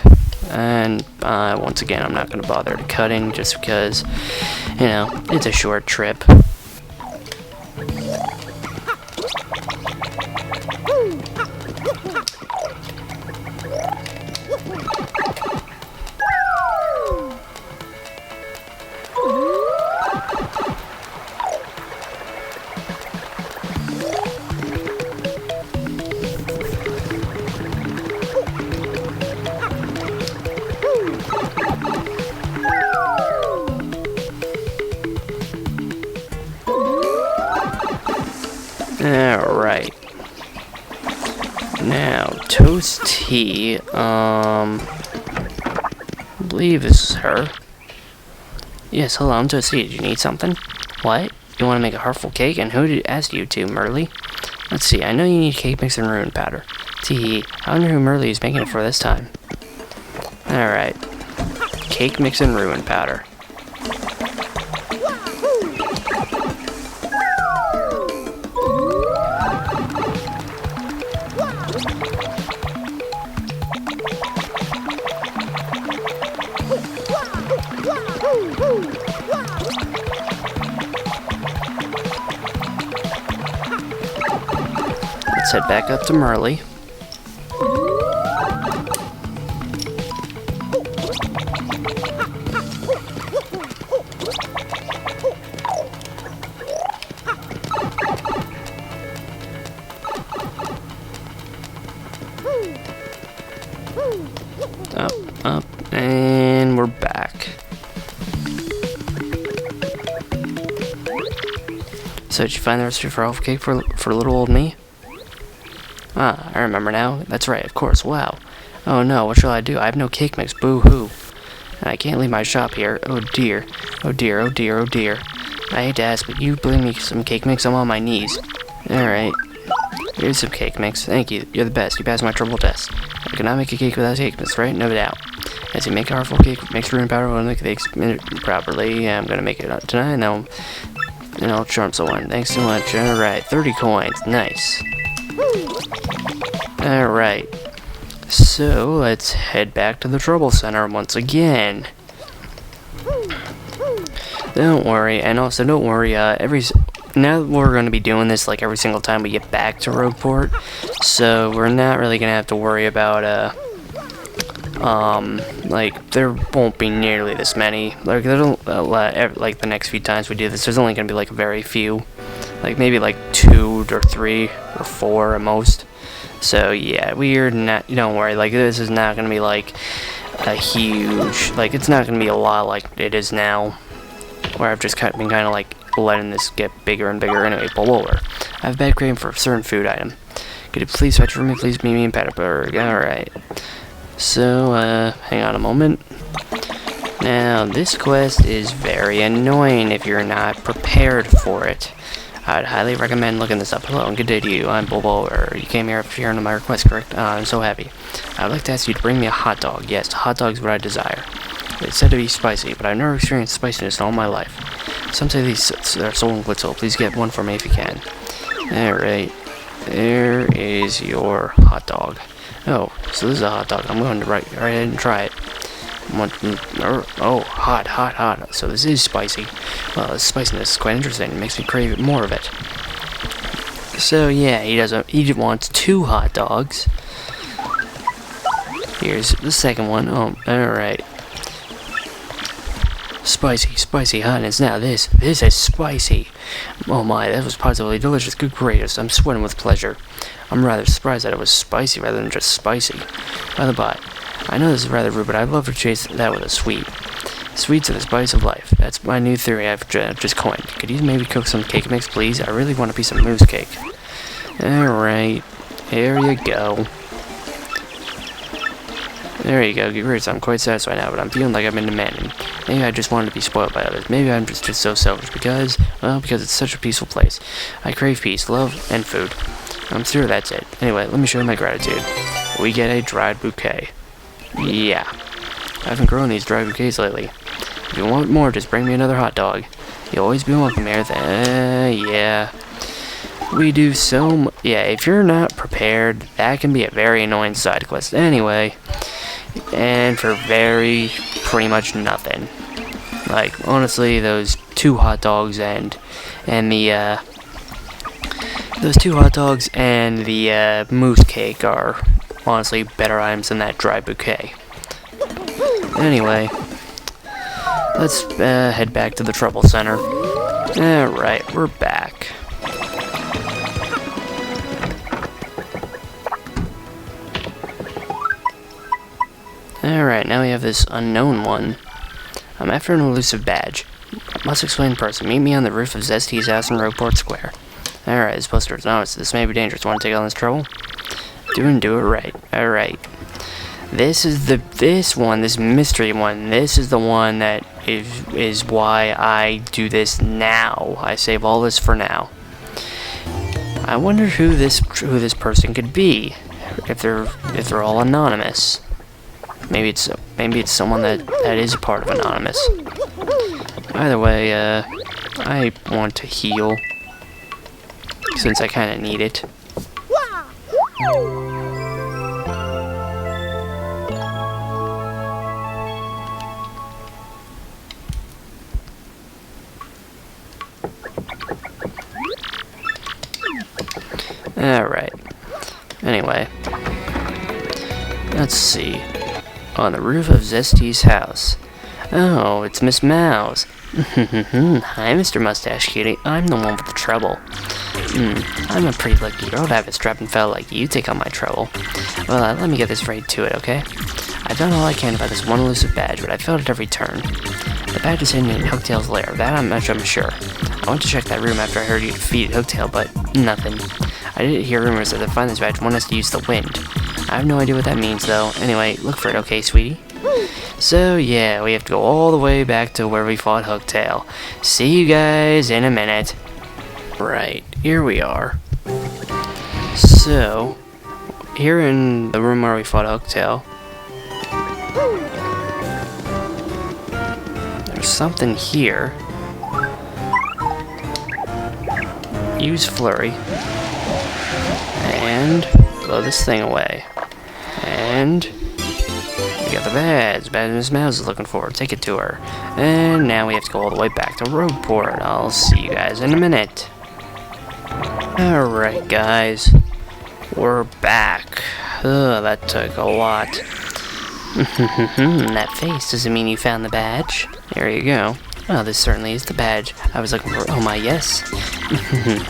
And once again, I'm not going to bother to cutting just because, you know, it's a short trip. Alright. Now, Toasty, I believe this is her. Yes, hello, I'm Toasty. Did you need something? What? You want to make a heartful cake? And who did ask you to, Merly? Let's see, I know you need cake mix and ruin powder. Tee, I wonder who Merly is making it for this time. Alright. Cake mix and ruin powder. Let's head back up to Merly. Up, and we're back. So did you find the recipe for elf cake for little old me? Ah, I remember now. That's right, of course. Wow. Oh no, what shall I do? I have no cake mix. Boo-hoo. And I can't leave my shop here. Oh dear. Oh dear, oh dear, oh dear. I hate to ask, but you bring me some cake mix? I'm on my knees. Alright. Here's some cake mix. Thank you. You're the best. You passed my triple test. I cannot make a cake without cake mix, right? No doubt. As you make a heartful cake, mix ruin powder and make the cake properly. I'm gonna make it tonight, and I'll charm someone. Thanks so much. Alright, 30 coins. Nice. Alright. So, let's head back to the Trouble Center once again. Don't worry, and also don't worry, now we're going to be doing this like every single time we get back to Rogueport, so we're not really going to have to worry about, like, there won't be nearly this many, like, like, the next few times we do this, there's only going to be, like, very few, like, maybe, like, 2 or 3 or 4 at most, so, yeah, we're not, don't worry, like, this is not going to be, like, a huge, like, it's not going to be a lot like it is now, where I've just been kind of, like, letting this get bigger and bigger. Anyway, pull over. I have a bad craving for a certain food item. Could you please fetch for me? Please meet me in Petalburg. Alright. So, hang on a moment. Now, this quest is very annoying if you're not prepared for it. I'd highly recommend looking this up. Hello, and good day to you. I'm Bulbo. You came here after hearing my request, correct? I'm so happy. I would like to ask you to bring me a hot dog. Yes, a hot dog is what I desire. It's said to be spicy, but I've never experienced spiciness in all my life. Some say these are so little. Please get one for me if you can. Alright. There is your hot dog. Oh, so this is a hot dog. I'm going to right ahead and try it. Oh, hot. So this is spicy. Well, the spiciness is quite interesting. It makes me crave more of it. So yeah, he wants 2 hot dogs. Here's the second one. Oh, alright. Spicy hotness. Now this is spicy. Oh my, that was positively delicious. Good gracious, I'm sweating with pleasure. I'm rather surprised that it was spicy rather than just spicy. By the by, I know this is rather rude, but I'd love to chase that with a sweet. Sweets are the spice of life. That's my new theory I've just coined. Could you maybe cook some cake mix, please? I really want a piece of mousse cake. Alright, here you go. There you go, get rid of it. I'm quite satisfied now, but I'm feeling like I've been demanding. Maybe I just wanted to be spoiled by others. Maybe I'm just so selfish because it's such a peaceful place. I crave peace, love, and food. I'm sure that's it. Anyway, let me show you my gratitude. We get a dried bouquet. Yeah. I haven't grown these dry bouquets lately. If you want more, just bring me another hot dog. You'll always be welcome here. Yeah. We do yeah, if you're not prepared, that can be a very annoying side quest anyway. And for pretty much nothing. Like, honestly, those 2 hot dogs and the, those 2 hot dogs and the, mousse cake are honestly better items than that dry bouquet. Anyway, let's, head back to the Trouble Center. Alright, we're back. Alright, now we have this unknown one. I'm after an elusive badge. Must explain in person. Meet me on the roof of Zesty's house in Rogueport Square. Alright, this poster is noticed. This may be dangerous. Want to take on this trouble? Do it right. Alright. This mystery one, this is the one that is why I do this now. I save all this for now. I wonder who this person could be. If they're all anonymous. Maybe it's someone that is a part of Anonymous. Either way, I want to heal since I kind of need it. Alright. Anyway, let's see. On the roof of Zesty's house. Oh, it's Miss Mouse. Hi, Mr. Mustache Cutie. I'm the one with the trouble. I'm a pretty lucky girl to have a strapping fella like you take on my trouble. Well, let me get this right to it, okay? I've done all I can about this one elusive badge, but I failed at every turn. The badge is hidden in Hooktail's lair, that I'm sure. I went to check that room after I heard you defeated Hooktail, but nothing. I did hear rumors that to find this badge, one has to use the wind. I have no idea what that means, though. Anyway, look for it, okay, sweetie? So, yeah, we have to go all the way back to where we fought Hooktail. See you guys in a minute. Right, here we are. So, here in the room where we fought Hooktail, there's something here. Use Flurry. And blow this thing away. And we got the badge. Badge Miss Mouse is looking for. Take it to her. And now we have to go all the way back to Rogueport. I'll see you guys in a minute. Alright, guys. We're back. Ugh, that took a lot. That face doesn't mean you found the badge. There you go. Oh, this certainly is the badge I was looking for. Oh my, yes.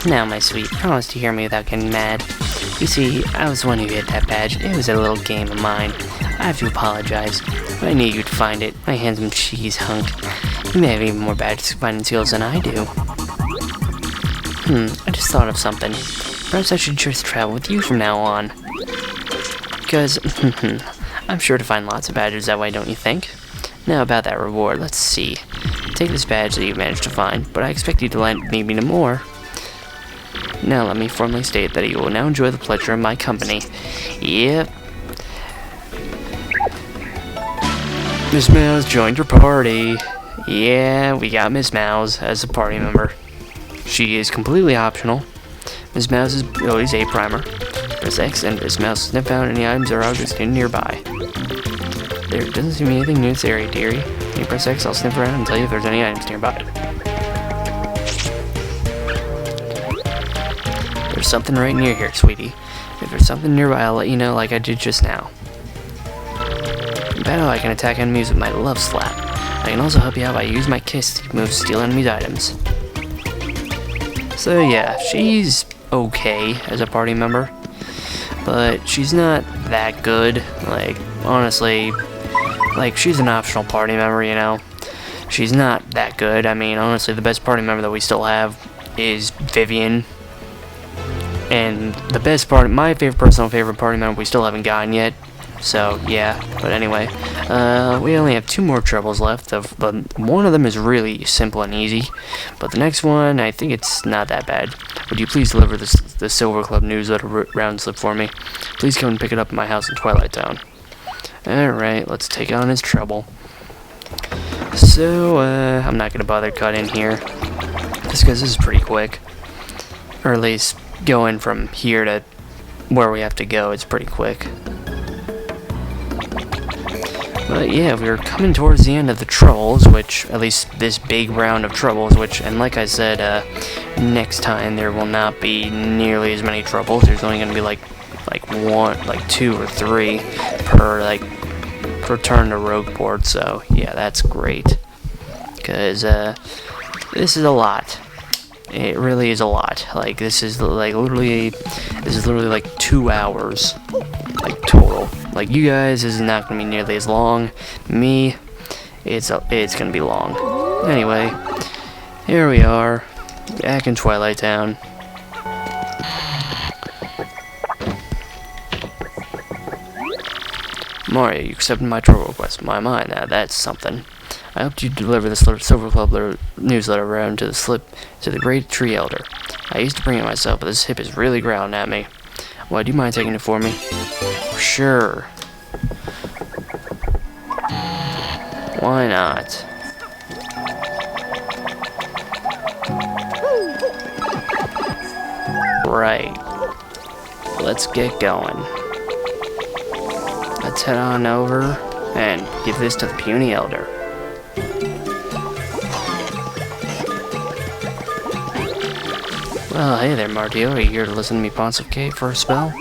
Now, my sweet, promise to hear me without getting mad. You see, I was the one who hid that badge. It was a little game of mine. I have to apologize, but I knew you'd find it, my handsome cheese hunk. You may have even more badge finding skills than I do. I just thought of something. Perhaps I should just travel with you from now on. Because, I'm sure to find lots of badges that way, don't you think? Now about that reward, let's see. Take this badge that you've managed to find, but I expect you to leave me no more. Now let me formally state that you will now enjoy the pleasure of my company. Yep. Miss Mouse joined your party. Yeah, we got Miss Mouse as a party member. She is completely optional. Miss Mouse's abilities A primer. Press X and Miss Mouse has never found any items or objects nearby. There doesn't seem to be anything new in this area, dearie. When you press X, I'll sniff around and tell you if there's any items nearby. There's something right near here, sweetie. If there's something nearby, I'll let you know like I did just now. In battle, I can attack enemies with my Love Slap. I can also help you out by using my Kiss to move steal enemies' items. So yeah, she's okay as a party member, but she's not that good. Like, honestly, like, she's an optional party member, you know? She's not that good. I mean, honestly, the best party member that we still have is Vivian. And the best part, my personal favorite party member we still haven't gotten yet. So, yeah. But anyway, we only have 2 more troubles left. One of them is really simple and easy. But the next one, I think it's not that bad. Would you please deliver the Silver Club newsletter round slip for me? Please come and pick it up at my house in Twilight Town. Alright, let's take on his trouble. So, I'm not gonna bother cutting here, just because this is pretty quick. Or at least going from here to where we have to go, it's pretty quick. But yeah, we're coming towards the end of the troubles, which, at least this big round of troubles, which, and like I said, next time there will not be nearly as many troubles. There's only gonna be like 2 or 3 per, like, return to Rogueport, so yeah, that's great. Because, this is a lot. It really is a lot. Like, this is literally like 2 hours, like, total. Like, you guys, this is not gonna be nearly as long. Me, it's gonna be long. Anyway, here we are, back in Twilight Town. Mario, you accepted my trouble request. My mind, now that's something. I hope you deliver this Silver Club newsletter around to the Great Tree Elder. I used to bring it myself, but this hip is really growling at me. Why, do you mind taking it for me? Sure. Why not? Right. Let's get going. Let's head on over and give this to the puny elder. Well, hey there, Martio. Are you here to listen to me pontificate for a spell?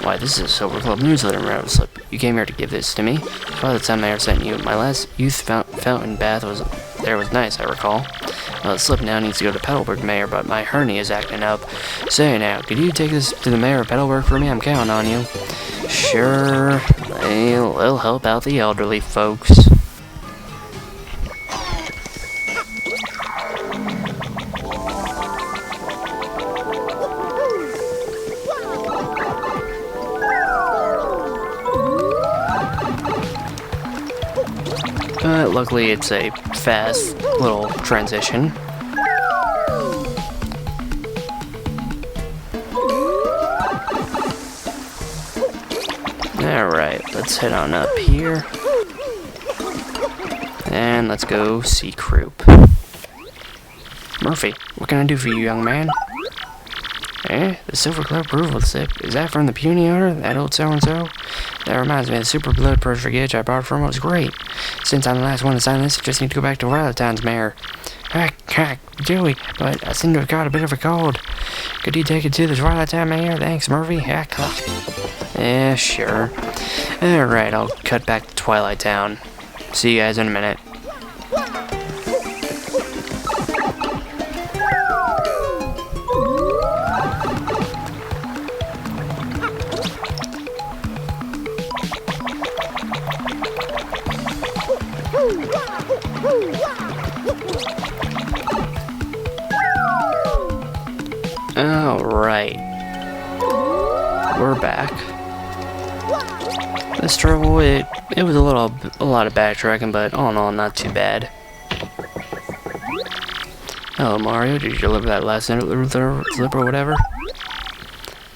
Why, this is a Silver Club newsletter round slip. You came here to give this to me. By the time I ever sent you, my last youth fountain bath was nice, I recall. Well, the slip now needs to go to Petalburg Mayor, but my hernia is acting up. Say now, could you take this to the Mayor of Petalburg for me? I'm counting on you. Sure, it'll help out the elderly folks. Luckily, it's a fast little transition. Alright, let's head on up here. And let's go see Croup. Murphy, what can I do for you, young man? Eh? The Silver Club approval slip. Is that from the puny owner? That old so-and-so? That reminds me of the super blood pressure gauge I bought from him. It was great. Since I'm the last one to sign this, I just need to go back to Twilight Town's mayor. Heck, Dewey, but I seem to have got a bit of a cold. Could you take it to the Twilight Town mayor? Thanks, Murphy. Heck. Yeah, sure. Alright, I'll cut back to Twilight Town. See you guys in a minute. Alright. We're back. This trouble, it was a lot of backtracking, but all in all, not too bad. Hello, Mario. Did you deliver that last slip or whatever?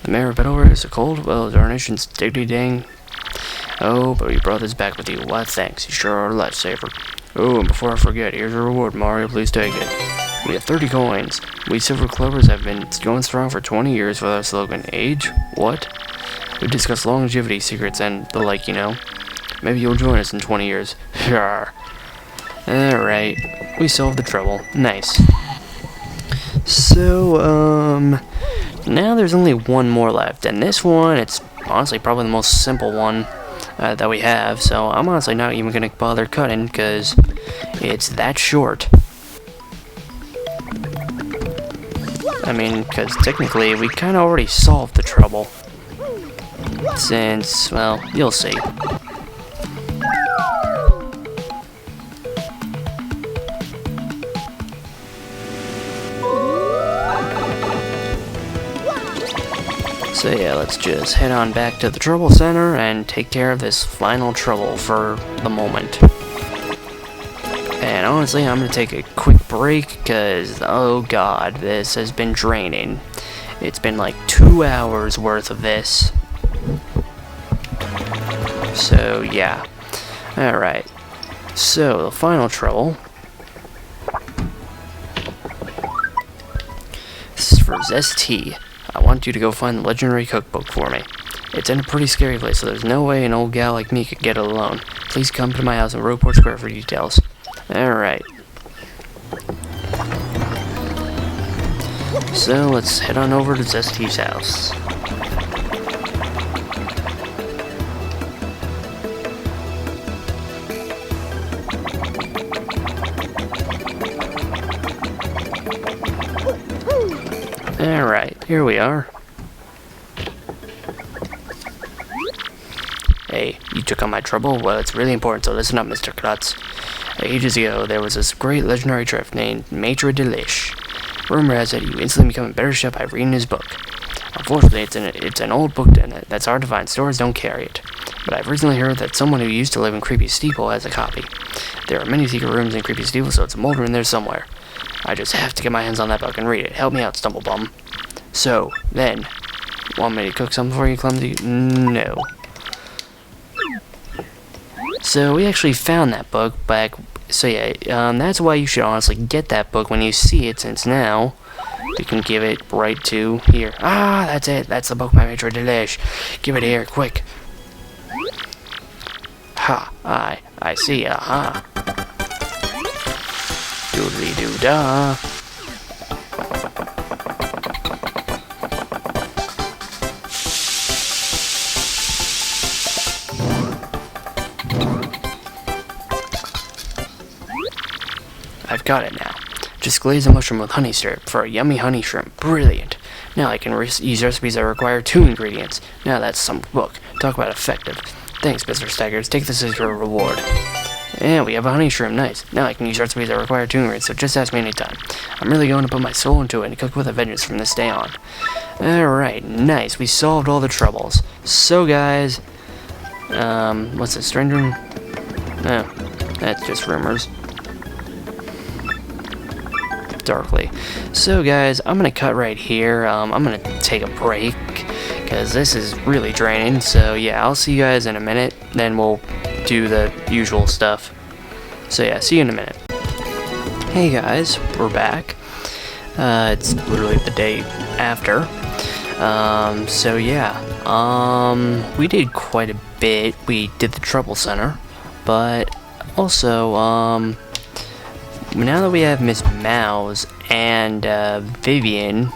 The mayor of Petalburg is a cold? Well, darnation's diggity dang. Oh, but you brought this back with you. Why, thanks. You sure are a lifesaver. Oh, and before I forget, here's a reward, Mario. Please take it. We have 30 coins. We Silver Clovers have been going strong for 20 years with our slogan, Age? What? We discuss longevity secrets and the like, you know. Maybe you'll join us in 20 years. Sure. Alright. We solved the trouble. Nice. So, now there's only one more left. And this one, it's honestly probably the most simple one that we have. So I'm honestly not even going to bother cutting because it's that short. I mean, because technically we kind of already solved the trouble. Since, well, you'll see. So yeah, let's just head on back to the Trouble Center and take care of this final trouble for the moment. And honestly, I'm going to take a quick break because, oh god, this has been draining. It's been like 2 hours worth of this. So, yeah. Alright. So, the final trouble. This is for Zesty. I want you to go find the legendary cookbook for me. It's in a pretty scary place, so there's no way an old gal like me could get it alone. Please come to my house in Rogueport Square for details. Alright. So, let's head on over to Zesty's house. Alright, here we are. Hey, you took on my trouble? Well, it's really important, so listen up, Mr. Klutz. Ages ago, there was this great legendary chef named Maitre Delish. Rumor has it you instantly become a better chef by reading his book. Unfortunately, it's an old book that's hard to find. Stores don't carry it. But I've recently heard that someone who used to live in Creepy Steeple has a copy. There are many secret rooms in Creepy Steeple, so it's moldering in there somewhere. I just have to get my hands on that book and read it. Help me out, Stumblebum. So, then, want me to cook something for you, Clumsy? No. So, we actually found that book back. So, yeah, that's why you should honestly get that book when you see it, since now you can give it right to here. Ah, that's it. That's the book by Maitre Delish. Give it here, quick. Ha, I see, aha. Doodly-doo-dah. I've got it now. Just glaze a mushroom with honey syrup for a yummy honey shrimp. Brilliant. Now I can use recipes that require 2 ingredients. Now that's some book. Talk about effective. Thanks, Mr. Staggers. Take this as your reward. And we have a honey shrimp. Nice. Now I can use recipes that require 2 ingredients, so just ask me anytime. I'm really going to put my soul into it and cook with a vengeance from this day on. Alright, nice. We solved all the troubles. So, guys, what's this? Stranger? No, that's just rumors. Darkly. So, guys, I'm gonna cut right here. I'm gonna take a break because this is really draining. So, yeah, I'll see you guys in a minute. Then we'll do the usual stuff. So, yeah, see you in a minute. Hey, guys, we're back. It's literally the day after. So, yeah, we did quite a bit. We did the Trouble Center, but also, now that we have Miss Mouse and Vivian,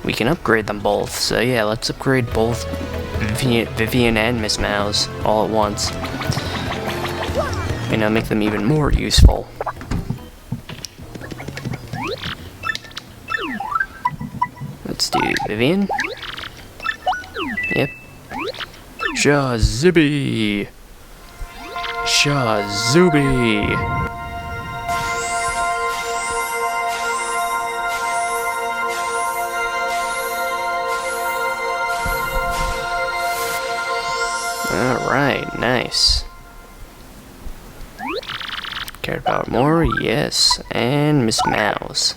we can upgrade them both. So yeah, let's upgrade both Vivian and Miss Mouse all at once. You know, make them even more useful. Let's do Vivian. Yep. Shazibby! Shazooby! Alright, nice. Care about more? Yes. And Miss Mouse.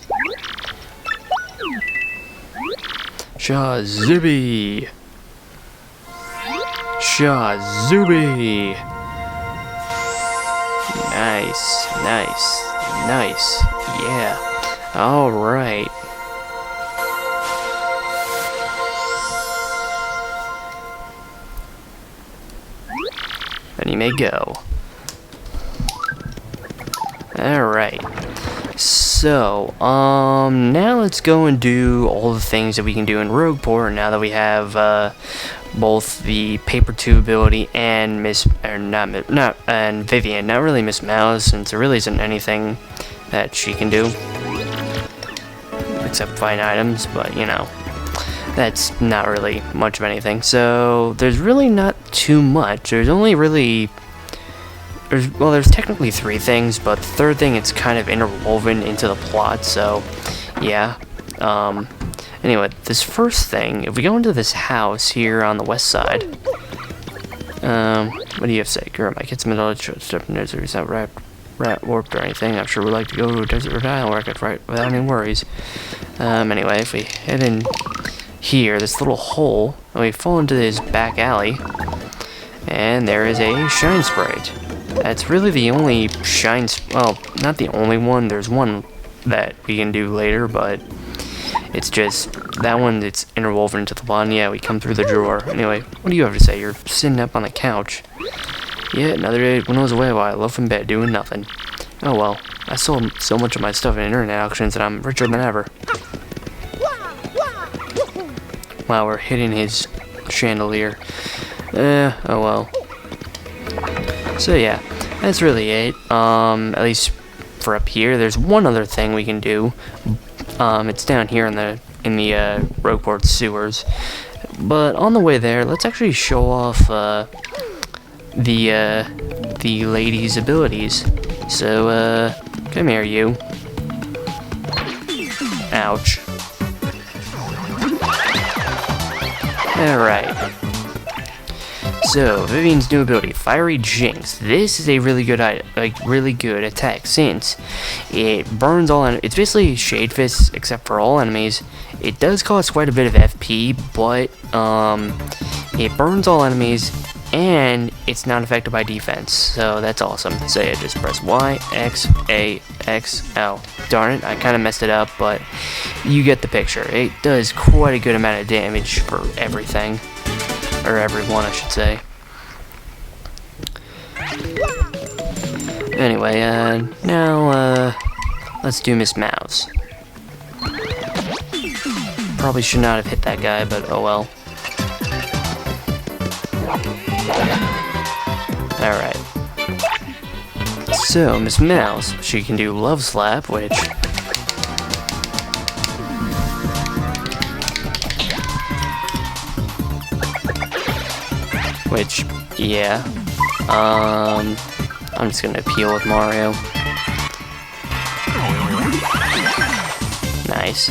Shazooby! Shazooby! Nice, nice, nice. Yeah. Alright. Then you may go. Alright. So, now let's go and do all the things that we can do in Rogueport now that we have, both the paper tube ability and and Vivian. Not really Miss Mouse, since there really isn't anything that she can do. Except find items, but, you know. That's not really much of anything. So, there's really not too much. There's only really... There's technically 3 things, but the third thing it's kind of interwoven into the plot, so, yeah. Anyway, this first thing, if we go into this house here on the west side... what do you have to say? Girl, my kid's middle step in desert is not rat warped or anything. I'm sure we'd like to go to a desert or tile where I could write without any worries. Anyway, if we head in... here, this little hole, and we fall into this back alley, And there is a shine sprite. That's really the only well, not the only one. There's one that we can do later, but it's just that one. It's interwoven into the bond. Yeah, we come through the drawer. Anyway, what do you have to say? You're sitting up on the couch. Yeah, another day winnows away while I loaf in bed doing nothing. Oh well, I sold so much of my stuff in internet auctions and I'm richer than ever. Wow, we're hitting his chandelier. Oh well. So yeah, that's really it. At least for up here. There's one other thing we can do. It's down here in the Rogueport sewers. But on the way there, let's actually show off the lady's abilities. So come here, you. Ouch. Alright. So, Vivian's new ability, Fiery Jinx. This is a really good really good attack since it burns all it's basically Shade Fist except for all enemies. It does cost quite a bit of FP, but it burns all enemies and it's not affected by defense. So that's awesome. So yeah, just press Y, X, A, X. Oh, darn it, I kind of messed it up, but you get the picture. It does quite a good amount of damage for everything. Or everyone, I should say. Anyway, now, let's do Miss Mouse. Probably should not have hit that guy, but oh well. Alright. So, Miss Mouse, she can do Love Slap, which... yeah. I'm just gonna appeal with Mario. Nice.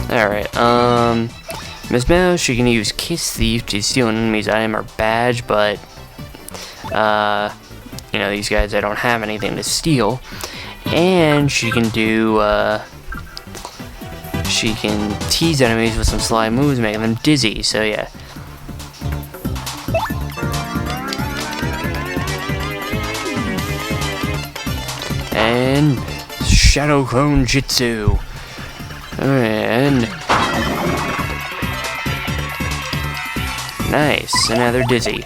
Alright, Miss Mouse, she can use Kiss Thief to steal an enemy's item or badge, but, you know, these guys, I don't have anything to steal. And she can do, she can tease enemies with some sly moves, making them dizzy, so yeah. And Shadow Clone Jitsu. And nice, and now they're dizzy.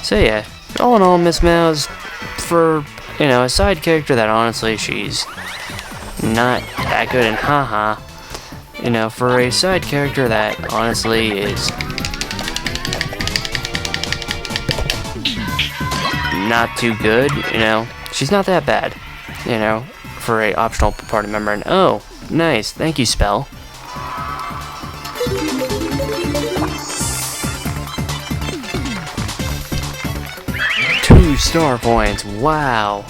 So yeah, all in all, Miss Mouse, for, you know, a side character that honestly she's not that good in haha. You know, for a side character that honestly is not too good, you know, she's not that bad, you know, for a optional party member. And oh, nice, thank you, Spell. Two star points, wow.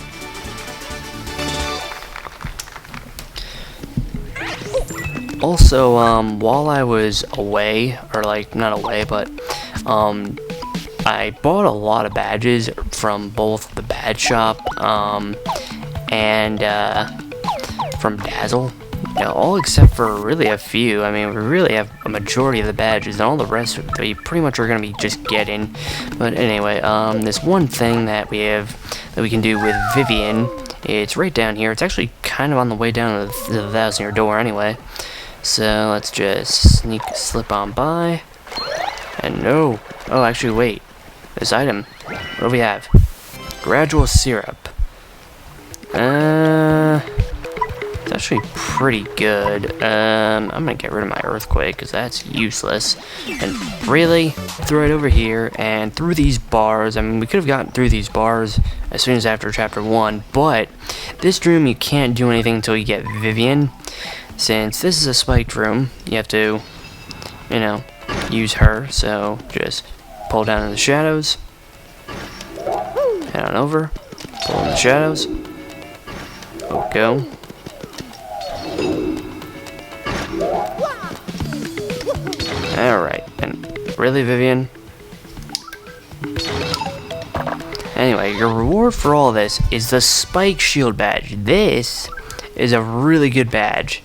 Also, while I was away, or like, not away, but, I bought a lot of badges from both the Badge Shop, and, from Dazzle. You know, all except for really a few. I mean, we really have a majority of the badges, and all the rest we pretty much are going to be just getting. But anyway, this one thing that we have, that we can do with Vivian, it's right down here. It's actually kind of on the way down to the 1,000-year door anyway. So let's just slip on by. And no. Oh, actually, wait. This item. What do we have? Gradual syrup. It's actually pretty good. I'm gonna get rid of my earthquake because that's useless. And really, throw it over here and through these bars. I mean, we could have gotten through these bars as soon as after chapter 1, but this room you can't do anything until you get Vivian. Since this is a spiked room, you have to, you know, use her. So just pull down in the shadows, head on over, pull in the shadows. Go. Alright, and really, Vivian? Anyway, your reward for all this is the Spike Shield badge. This is a really good badge.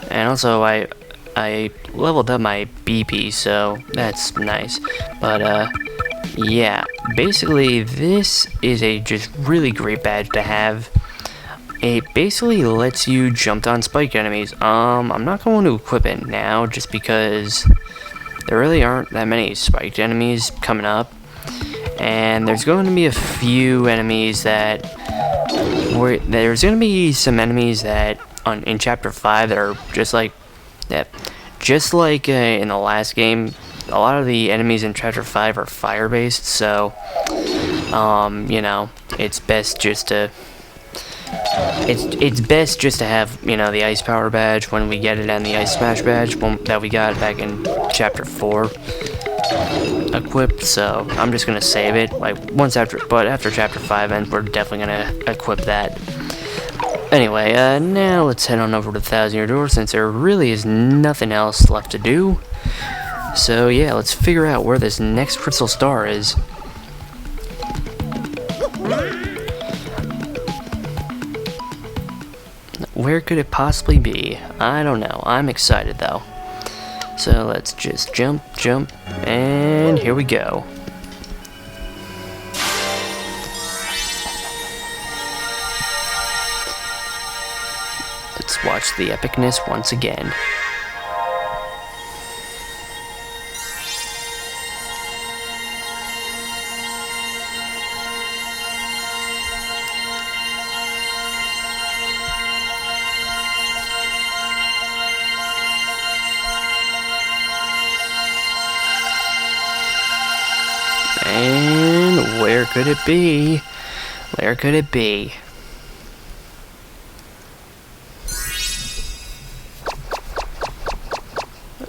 And also, I I leveled up my BP, so that's nice. But, yeah, basically this is a just really great badge to have. It basically lets you jump on spike enemies. I'm not going to equip it now just because there really aren't that many spiked enemies coming up. And there's going to be a few enemies that there's going to be some enemies that in chapter 5 that are just like that, in the last game. A lot of the enemies in chapter 5 are fire based, so you know, it's best just to have, you know, the ice power badge when we get it, and the ice smash badge that we got back in chapter 4 equipped. So I'm just gonna save it like after chapter 5 ends, we're definitely gonna equip that. Anyway, now let's head on over to the 1,000-Year Door, since there really is nothing else left to do. So yeah, let's figure out where this next crystal star is. Where could it possibly be? I don't know. I'm excited though. So let's just jump, and here we go. Let's watch the epicness once again. And where could it be? Where could it be?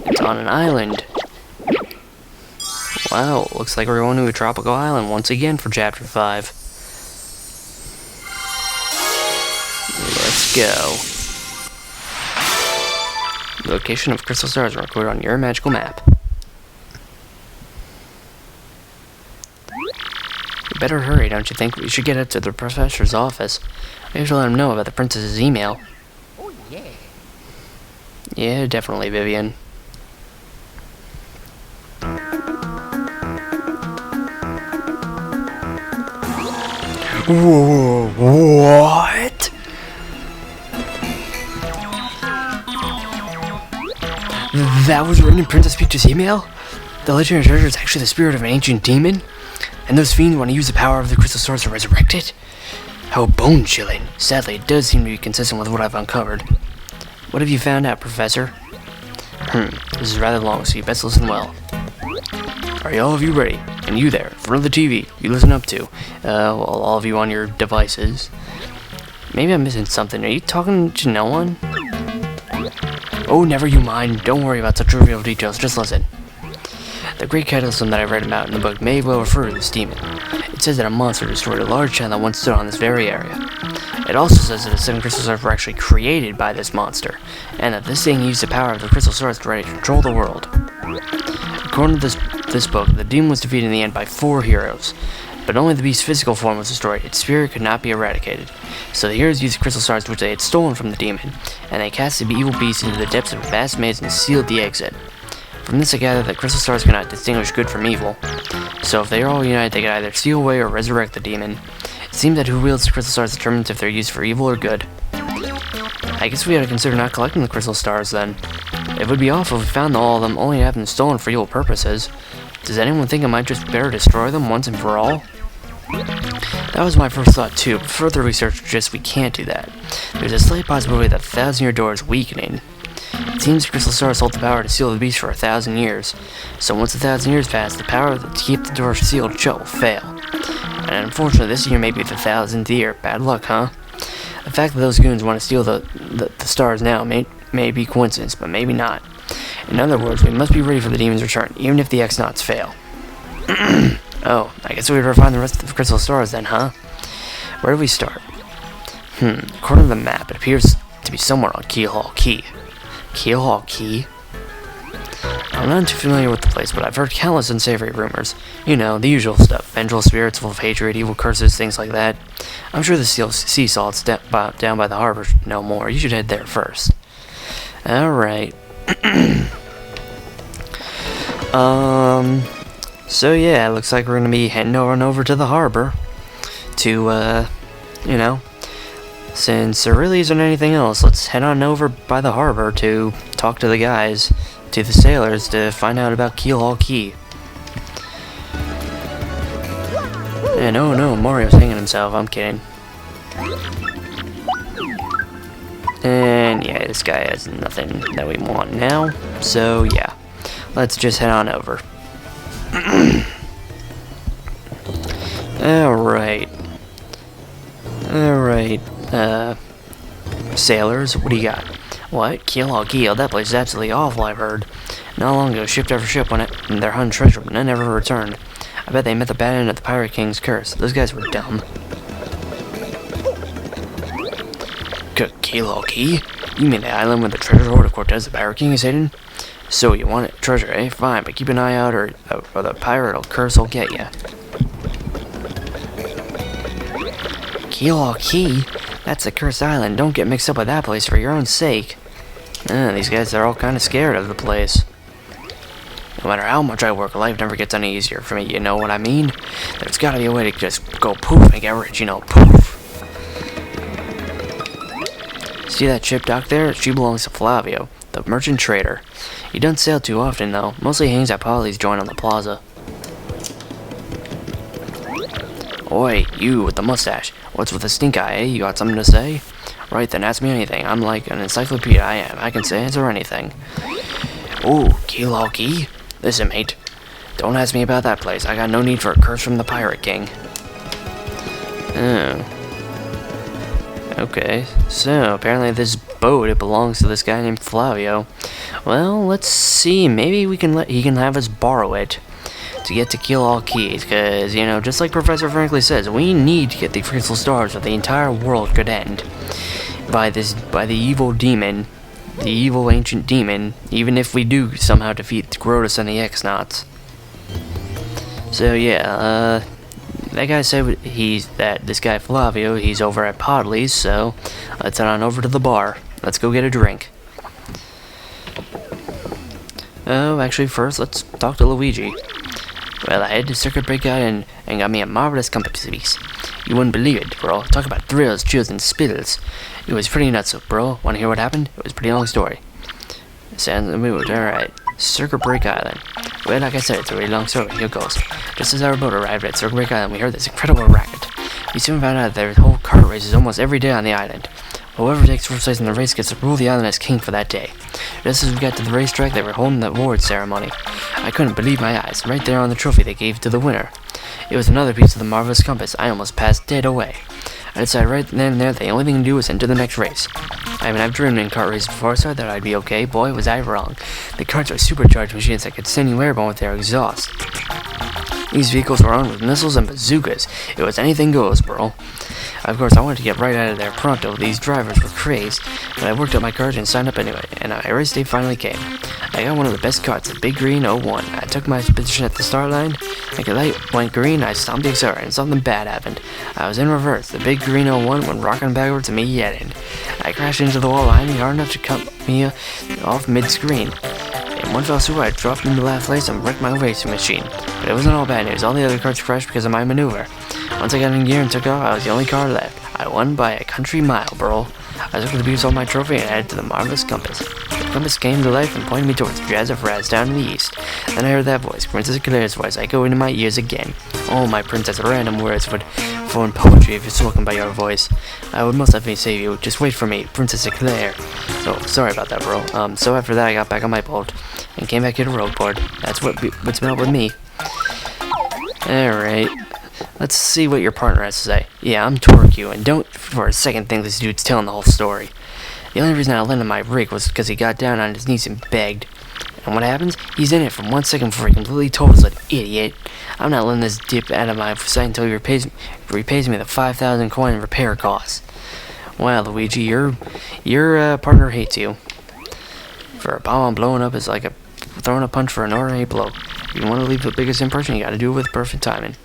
It's on an island. Wow, looks like we're going to a tropical island once again for chapter 5. Let's go. The location of crystal stars are recorded on your magical map. You better hurry, don't you think? We should get up to the professor's office. We have to let him know about the princess's email. Oh, yeah. Yeah, definitely, Vivian. Whoa, what? That was written in Princess Peach's email? The legendary treasure is actually the spirit of an ancient demon? And those fiends want to use the power of the crystal stars to resurrect it? How bone-chilling. Sadly, it does seem to be consistent with what I've uncovered. What have you found out, Professor? This is rather long, so you best listen well. Are all of you ready? And you there, in front of the TV, you listen up to. Well, all of you on your devices. Maybe I'm missing something. Are you talking to no one? Oh, never you mind. Don't worry about such trivial details. Just listen. The great cataclysm that I read about in the book may well refer to this demon. It says that a monster destroyed a large town that once stood on this very area. It also says that the 7 crystal stars were actually created by this monster, and that this thing used the power of the crystal stars to control the world. According to this book, the demon was defeated in the end by 4 heroes, but only the beast's physical form was destroyed. Its spirit could not be eradicated. So the heroes used the crystal stars which they had stolen from the demon, and they cast the evil beast into the depths of a vast maze and sealed the exit. From this I gather that crystal stars cannot distinguish good from evil. So if they are all united, they can either steal away or resurrect the demon. It seems that who wields the crystal stars determines if they're used for evil or good. I guess we ought to consider not collecting the crystal stars then. It would be awful if we found all of them only to have them stolen for evil purposes. Does anyone think it might just better destroy them once and for all? That was my first thought too, but further research suggests we can't do that. There's a slight possibility that the 1,000-Year Door is weakening. It seems the crystal stars hold the power to seal the beast for 1,000 years. So once 1,000 years pass, the power to keep the door sealed shut will fail. And unfortunately, this year may be the 1,000th year. Bad luck, huh? The fact that those goons want to steal the stars now may be coincidence, but maybe not. In other words, we must be ready for the demon's return, even if the X-Nauts fail. Oh, I guess we better find the rest of the crystal stars then, huh? Where do we start? According to the map, it appears to be somewhere on Keelhaul Key. Keelhaul Key? I'm not too familiar with the place, but I've heard countless unsavory rumors. You know, the usual stuff. Vengeful spirits full of hatred, evil curses, things like that. I'm sure the sea salt's down by the harbor no more. You should head there first. Alright. So yeah, it looks like we're gonna be heading on over to the harbor to, you know, since there really isn't anything else, let's head on over by the harbor to talk to the guys, to the sailors, to find out about Keelhaul Key. And oh no, Mario's hanging himself, I'm kidding. And yeah, this guy has nothing that we want now, so yeah, let's just head on over. Alright. Sailors, what do you got? What? Keelhaul Key? That place is absolutely awful, I've heard. Not long ago, ship after ship went in their hunting treasure, but none ever returned. I bet they met the bad end of the Pirate King's curse. Those guys were dumb. Keelhaul Key? You mean the island where the treasure hoard of Cortez the Pirate King is hidden? So you want it, treasure, eh? Fine, but keep an eye out or the pirate curse will get ya. Keelhaul Key? That's the cursed island. Don't get mixed up with that place for your own sake. These guys are all kind of scared of the place. No matter how much I work, life never gets any easier for me, you know what I mean? There's gotta be a way to just go poof and get rich, you know, poof. See that ship dock there? She belongs to Flavio, the merchant trader. He doesn't sail too often, though. Mostly hangs at Polly's joint on the plaza. Oi, you with the mustache. What's with the stink eye, eh? You got something to say? Right, then ask me anything. I'm like an encyclopedia, I am. I can say answer anything. Ooh, Keelhaul Key? Listen, mate. Don't ask me about that place. I got no need for a curse from the Pirate King. Oh. Okay, so apparently this boat, it belongs to this guy named Flavio. Well, let's see. Maybe he can have us borrow it to get to Keelhaul Key, because, you know, just like Professor Franklin says, we need to get the crystal stars or the entire world could end by the evil demon, the evil ancient demon, even if we do somehow defeat Grotus and the X-Nauts. So yeah, that guy said this guy Flavio, he's over at Podley's, so let's head on over to the bar. Let's go get a drink. Oh, actually first, let's talk to Luigi. Well, I had to circuit breaker and got me a marvelous compass piece. You wouldn't believe it, bro. Talk about thrills, chills, and spills. It was pretty nuts, bro. Wanna hear what happened? It was a pretty long story. Sounds good. Alright. Circuit Break Island. Well, like I said, it's a really long story. Here goes. Just as our boat arrived at Circuit Break Island, we heard this incredible racket. We soon found out that there whole kart races almost every day on the island. Whoever takes first place in the race gets to rule the island as king for that day. Just as we got to the racetrack, they were holding the award ceremony. I couldn't believe my eyes. Right there on the trophy they gave to the winner. It was another piece of the marvelous compass. I almost passed dead away. I decided right then and there the only thing to do was enter the next race. I've driven in kart races before, so I thought I'd be okay. Boy, was I wrong. The karts are supercharged machines that could send you airborne with their exhaust. These vehicles were armed with missiles and bazookas. It was anything goes, bro. Of course, I wanted to get right out of there pronto. These drivers were crazed, but I worked up my courage and signed up anyway, and our race day finally came. I got one of the best karts, the Big Green 01. I took my position at the start line. Like a light went green, I stomped the accelerator, and something bad happened. I was in reverse. The Big Green 01 went rocking backwards and me yetting. I crashed into the wall behind me hard enough to cut me off mid-screen. In one fell swoop, I dropped into last place and wrecked my racing machine. But it wasn't all bad news. All the other cars crashed because of my maneuver. Once I got in gear and took off, I was the only car left. I won by a country mile, bro. I took the beauties of my trophy and headed to the marvelous compass. The compass came to life and pointed me towards Jazz of Raz down in the east. Then I heard that voice, Princess Claire's voice, echo into my ears again. Oh, my princess, random words would form poetry if you're spoken by your voice. I would most definitely save you. Just wait for me, Princess Claire. Oh, sorry about that, bro. So after that, I got back on my boat and came back here to Rogueport. That's what's been up with me. Alright. Let's see what your partner has to say. Yeah, I'm Torque, and don't for a second think this dude's telling the whole story. The only reason I lent him my rig was because he got down on his knees and begged. And what happens? He's in it for 1 second before he completely told us an idiot. I'm not letting this dip out of my sight until he repays me the 5,000 coin repair costs. Well, Luigi, your partner hates you. For a bomb blowing up is like throwing a punch for an ordinary blow. If you want to leave the biggest impression, you gotta do it with perfect timing.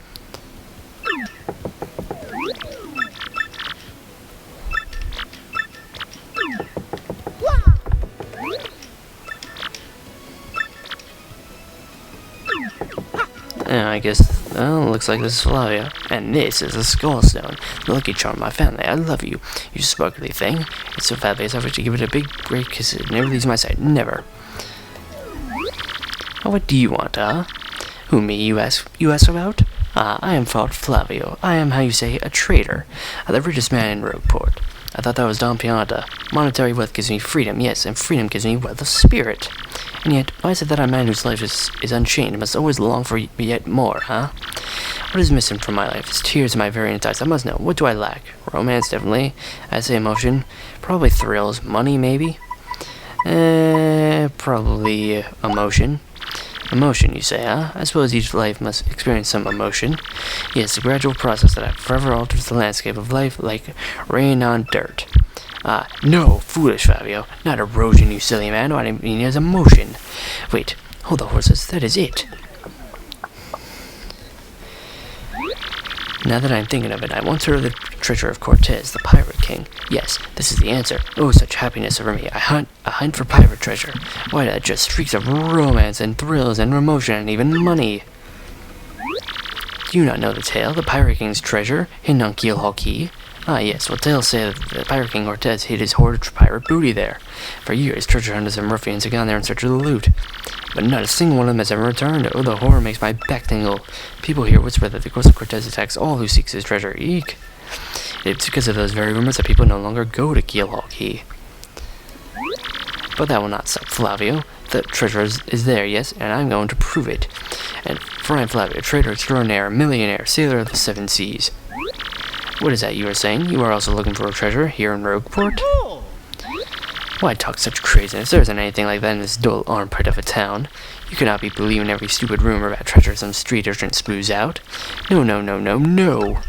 I guess, well, looks like this is Flavio. And this is a skull stone. The lucky charm of my family. I love you. You sparkly thing. It's so fabulous, I wish to give it a big, great kiss. It never leaves my side. Never. Oh, what do you want, huh? Who, me, you ask about? I am called Flavio. I am, how you say, a trader. The richest man in Rogueport. I thought that was Don Pianta. Monetary wealth gives me freedom, yes, and freedom gives me wealth of spirit. And yet, why is it that a man whose life is unchained must always long for yet more, huh? What is missing from my life? It's tears in my very insides. I must know. What do I lack? Romance, definitely. I say emotion. Probably thrills. Money, maybe? Probably emotion. Emotion, you say, huh? I suppose each life must experience some emotion. Yes, a gradual process that forever alters the landscape of life like rain on dirt. No, foolish Fabio. Not erosion, you silly man. What I mean is emotion. Wait, hold the horses. That is it. Now that I'm thinking of it, I once heard of the treasure of Cortez, the pirate king. Yes, this is the answer. Oh, such happiness over me. A hunt for pirate treasure. Why not just streaks of romance and thrills and emotion and even money? Do you not know the tale? The pirate king's treasure, hidden on Keelhaul Key? Ah, yes, well, tales say that the pirate king Cortez hid his hoard of pirate booty there. For years, treasure hunters and ruffians have gone there in search of the loot. But not a single one of them has ever returned. Oh, the horror makes my back tingle. People here whisper that the ghost of Cortez attacks all who seeks his treasure. Eek. It's because of those very rumors that people no longer go to Keelhaul Key. But that will not stop Flavio. The treasure is there, yes, and I'm going to prove it. And for I am Flavio, trader extraordinaire, millionaire, sailor of the seven seas. What is that you are saying? You are also looking for a treasure here in Rogueport? Why talk such craziness? There isn't anything like that in this dull armpit of a town. You cannot be believing every stupid rumor about treasure some street urchin spews out. No, no, no, no, no!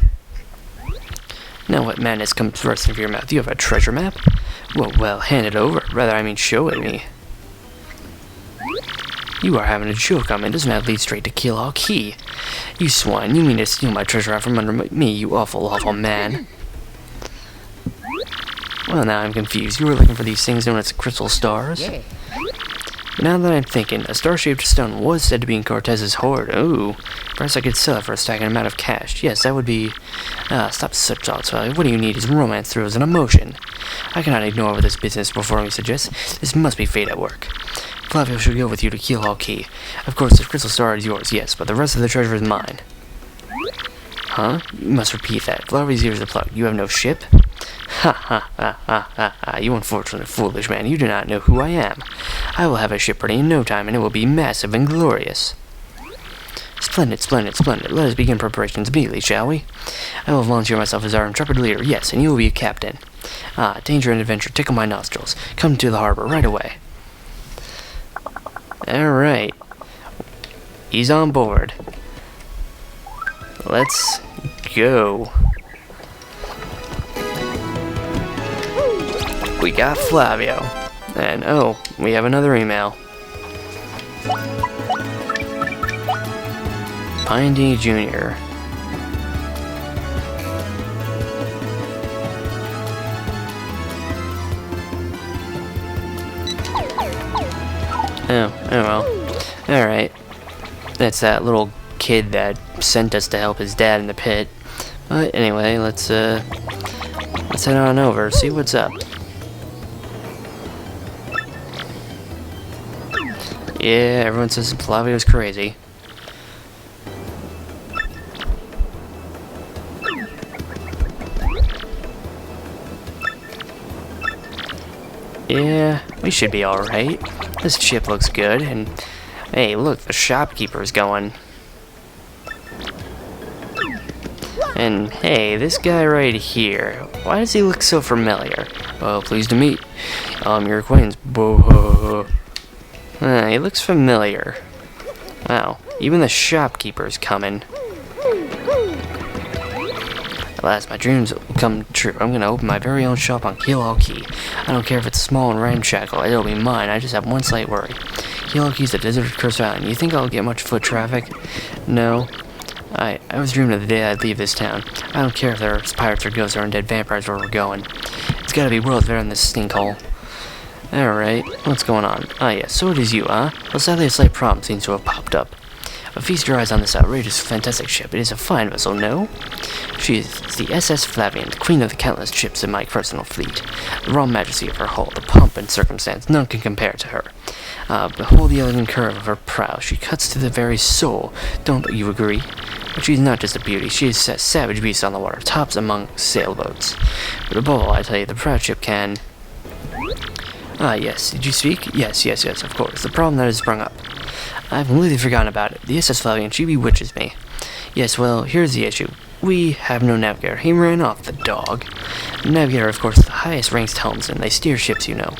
Now what madness comes bursting from your mouth? You have a treasure map? Well, hand it over. Rather, I mean, show it me. You are having a joke on me. This map leads straight to Keelhaul Key. You swine, you mean to steal my treasure out from under me, you awful, awful man. Well, now I'm confused. You were looking for these things known as crystal stars? Yeah. Now that I'm thinking, a star-shaped stone was said to be in Cortez's hoard. Ooh, perhaps I could sell it for a staggering amount of cash. Yes, that would be... stop such thoughts, Flavio. What do you need is romance, thrills, and emotion. I cannot ignore what this business before me suggests. This must be fate at work. Flavio should go with you to Keelhaul Key. Of course, the crystal star is yours, yes, but the rest of the treasure is mine. Huh? You must repeat that. Flavio's ears are plugged. You have no ship? Ha ha ha ha ha ha, you unfortunate foolish man, you do not know who I am. I will have a ship ready in no time, and it will be massive and glorious. Splendid, splendid, splendid. Let us begin preparations immediately, shall we? I will volunteer myself as our intrepid leader, yes, and you will be a captain. Danger and adventure tickle my nostrils. Come to the harbor right away. Alright. He's on board. Let's go. We got Flavio. And oh, we have another email. Pine D Jr. Oh well. Alright. That's that little kid that sent us to help his dad in the pit. But anyway, let's head on over, see what's up. Yeah, everyone says Flavio's crazy. Yeah, we should be alright. This ship looks good, and hey, look, the shopkeeper's going. And hey, this guy right here, why does he look so familiar? Oh, pleased to meet. Your acquaintance. He looks familiar. Wow, even the shopkeeper's coming. At last, my dreams will come true. I'm gonna open my very own shop on Keelhaul Key. I don't care if it's small and ramshackle, it'll be mine. I just have one slight worry. Keelhaul Key's a deserted cursed island. You think I'll get much foot traffic? No. I was dreaming of the day I'd leave this town. I don't care if there's pirates or ghosts or undead vampires where we're going. It's gotta be worlds better than this stinkhole. Alright, what's going on? Ah yes, so it is you, huh? Well, sadly a slight problem seems to have popped up. But feast your eyes on this outrageous, fantastic ship. It is a fine vessel, no? She is the SS Flavian, the queen of the countless ships in my personal fleet. The raw majesty of her hull, the pomp and circumstance, none can compare to her. Behold the elegant curve of her prow. She cuts to the very soul. Don't you agree? But she's not just a beauty. She is a savage beast on the water, tops among sailboats. But above all, I tell you, the proud ship can... Ah, yes. Did you speak? Yes, of course. The problem that has sprung up. I've completely forgotten about it. The SS Flavian, she bewitches me. Yes, well, here's the issue. We have no navigator. He ran off, the dog. The navigator, of course, is the highest ranked helmsman. They steer ships, you know.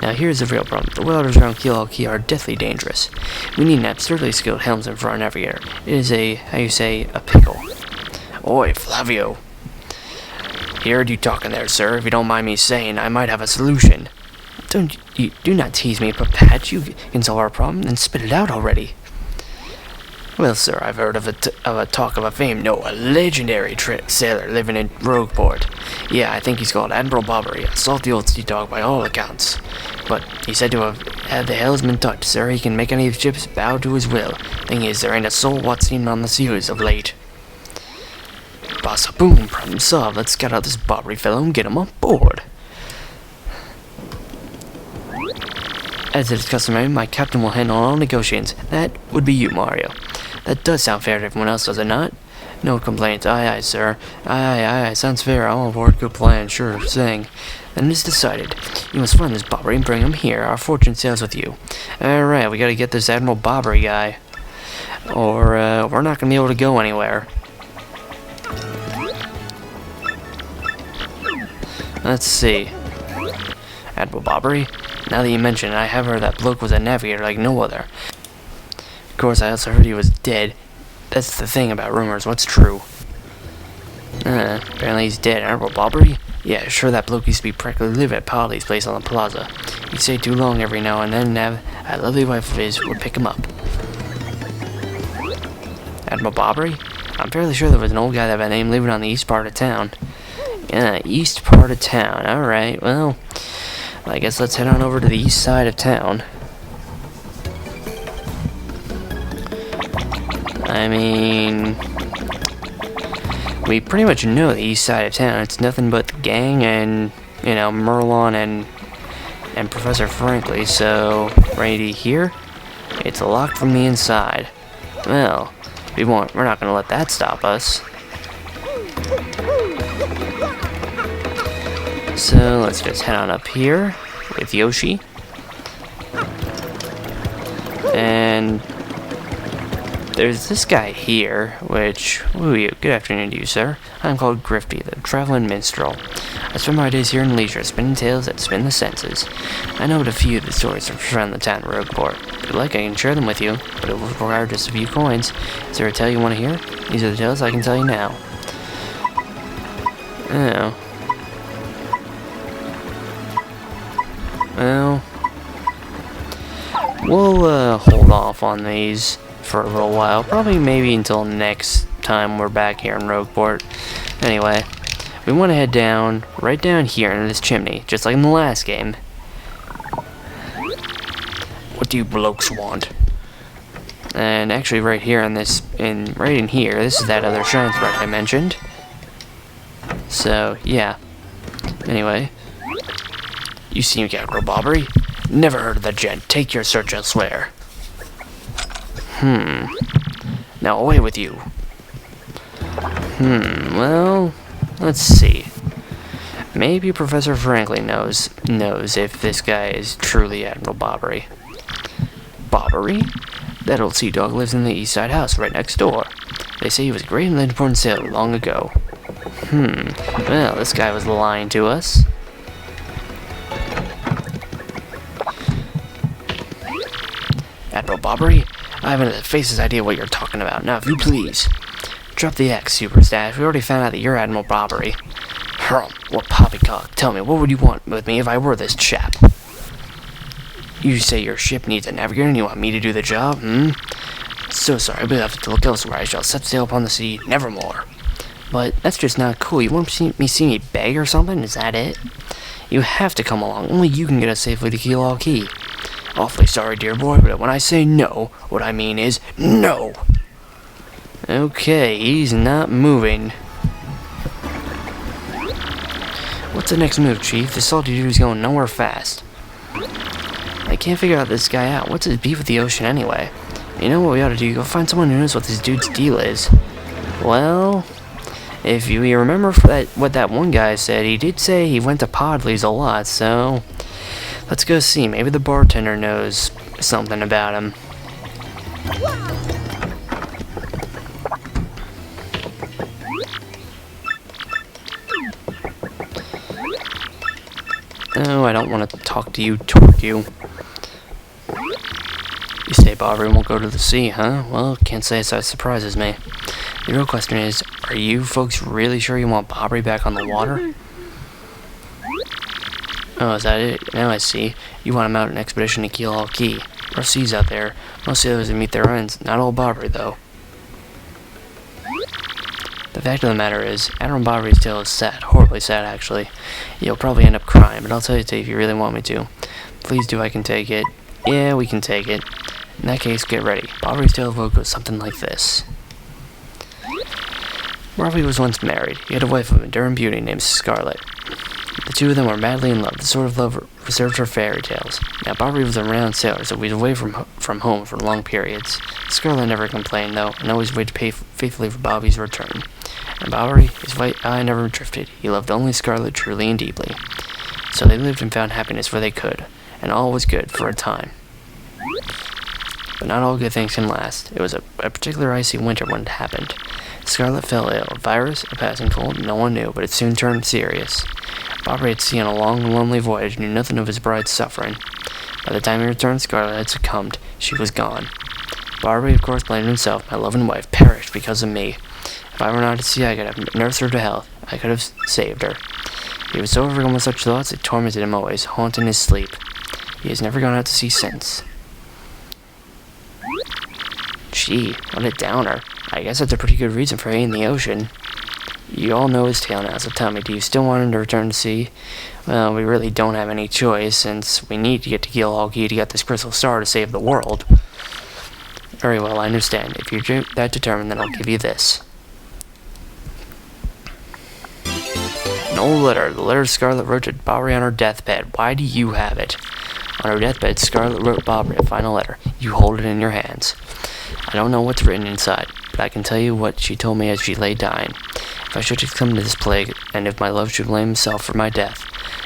Now, here's the real problem. The waters around Key are deathly dangerous. We need an absurdly skilled helmsman for our navigator. It is a, a pickle. Oi, Flavio. Heard you talking there, sir. If you don't mind me saying, I might have a solution. Do not tease me, Patch. You can solve our problem, then spit it out already. Well, sir, I've heard of a talk of a legendary sailor living in Rogueport. Yeah, I think he's called Admiral Bobbery, a salty old sea dog by all accounts. But he's said to have had the helmsman touch, sir. He can make any of the ships bow to his will. Thing is, there ain't a soul what's seen on the seas of late. Bossa boom, problem solved. Let's get out this Bobbery fellow and get him on board. As it is customary, my captain will handle all negotiations. That would be you, Mario. That does sound fair to everyone else, does it not? No complaints. Aye, sir. Aye, sounds fair. I'm on board. Good plan. Sure thing. Then it is decided. You must find this Bobbery and bring him here. Our fortune sails with you. Alright, we gotta get this Admiral Bobbery guy. Or, we're not gonna be able to go anywhere. Let's see. Admiral Bobbery? Now that you mention it, I have heard that bloke was a navigator like no other. Of course, I also heard he was dead. That's the thing about rumors. What's true? Apparently he's dead. Admiral Bobbery? Yeah, sure, that bloke used to be practically live at Polly's place on the plaza. He'd stay too long every now and then and have a lovely wife of his would pick him up. Admiral Bobbery? I'm fairly sure there was an old guy that name living on the east part of town. Yeah, east part of town. Alright, well, I guess let's head on over to the east side of town. I mean, we pretty much know the east side of town. It's nothing but the gang and, you know, Merlon and Professor Franklin. So, ready here? It's locked from the inside. Well, we're not gonna let that stop us. So let's just head on up here with Yoshi. And there's this guy here, which, who are you? Good afternoon to you, sir. I'm called Grifty, the traveling minstrel. I spend my days here in leisure, spinning tales that spin the senses. I know but a few of the stories around the town of Rogueport. If you'd like, I can share them with you, but it will require just a few coins. Is there a tale you want to hear? These are the tales I can tell you now. Oh. Well, we'll hold off on these for a little while. Probably maybe until next time we're back here in Rogueport. Anyway, we want to head down, right down here into this chimney, just like in the last game. What do you blokes want? And actually right here in this, right in here, this is that other shrine sprite I mentioned. So, yeah. Anyway. You seem to get Admiral Bobbery? Never heard of the gent. Take your search elsewhere. Now away with you. Well, let's see. Maybe Professor Franklin knows if this guy is truly Admiral Bobbery. Bobbery? That old sea dog lives in the east side house right next door. They say he was a great and important sailor long ago. Well, this guy was lying to us. Admiral Bobbery? I haven't the faintest idea what you're talking about. Now, if you please. Drop the X, Super Stash. We already found out that you're Admiral Bobbery. What poppycock? Tell me, what would you want with me if I were this chap? You say your ship needs a navigator and you want me to do the job, So sorry, but I have to look elsewhere. I shall set sail upon the sea, nevermore. But that's just not cool. You want me to see me beg or something? Is that it? You have to come along. Only you can get us safely to Key. Awfully sorry, dear boy, but when I say no, what I mean is no! Okay, he's not moving. What's the next move, Chief? This salty dude's going nowhere fast. I can't figure out this guy out. What's his beef with the ocean anyway? You know what we ought to do? Go find someone who knows what this dude's deal is. Well, if you remember what that one guy said, he did say he went to Podley's a lot, so let's go see. Maybe the bartender knows something about him. Oh, I don't want to talk to you, torque you. You say Bobbery won't go to the sea, huh? Well, can't say that surprises me. The real question is, are you folks really sure you want Bobbery back on the water? Oh, is that it? Now I see. You want him out on an expedition to Keel Key. Rough seas out there. Most sailors meet their ends. Not old Bobbery, though. The fact of the matter is, Admiral Bobbery's tale is sad. Horribly sad, actually. You'll probably end up crying, but I'll tell you if you really want me to. Please do, I can take it. Yeah, we can take it. In that case, get ready. Bobbery's tale of woe goes something like this. Bobbery was once married. He had a wife of enduring beauty named Scarlet. The two of them were madly in love, the sort of love reserved for fairy tales. Now, Bobbery was a renowned sailor, so he was away from home for long periods. Scarlet never complained, though, and always waited faithfully for Bobby's return. And Bobbery, his white eye never drifted. He loved only Scarlet truly and deeply. So they lived and found happiness where they could, and all was good for a time. But not all good things can last. It was a particular icy winter when it happened. Scarlet fell ill. A virus, a passing cold, no one knew, but it soon turned serious. Bobbery at sea on a long and lonely voyage knew nothing of his bride's suffering. By the time he returned, Scarlet had succumbed. She was gone. Bobbery, of course, blamed himself. My loving wife perished because of me. If I were not at sea, I could have nursed her to health. I could have saved her. He was so overcome with such thoughts, it tormented him always, haunting his sleep. He has never gone out to sea since. Gee, what a downer. I guess that's a pretty good reason for hating the ocean. You all know his tale now, so tell me, do you still want him to return to sea? Well, we really don't have any choice, since we need to get to Keel Key to get this crystal star to save the world. Very well, I understand. If you're that determined, then I'll give you this. An old letter. The letter Scarlet wrote to Bobbery on her deathbed. Why do you have it? On her deathbed, Scarlet wrote Bobbery a final letter. You hold it in your hands. I don't know what's written inside, but I can tell you what she told me as she lay dying. If I should succumb to this plague, and if my love should blame himself for my death,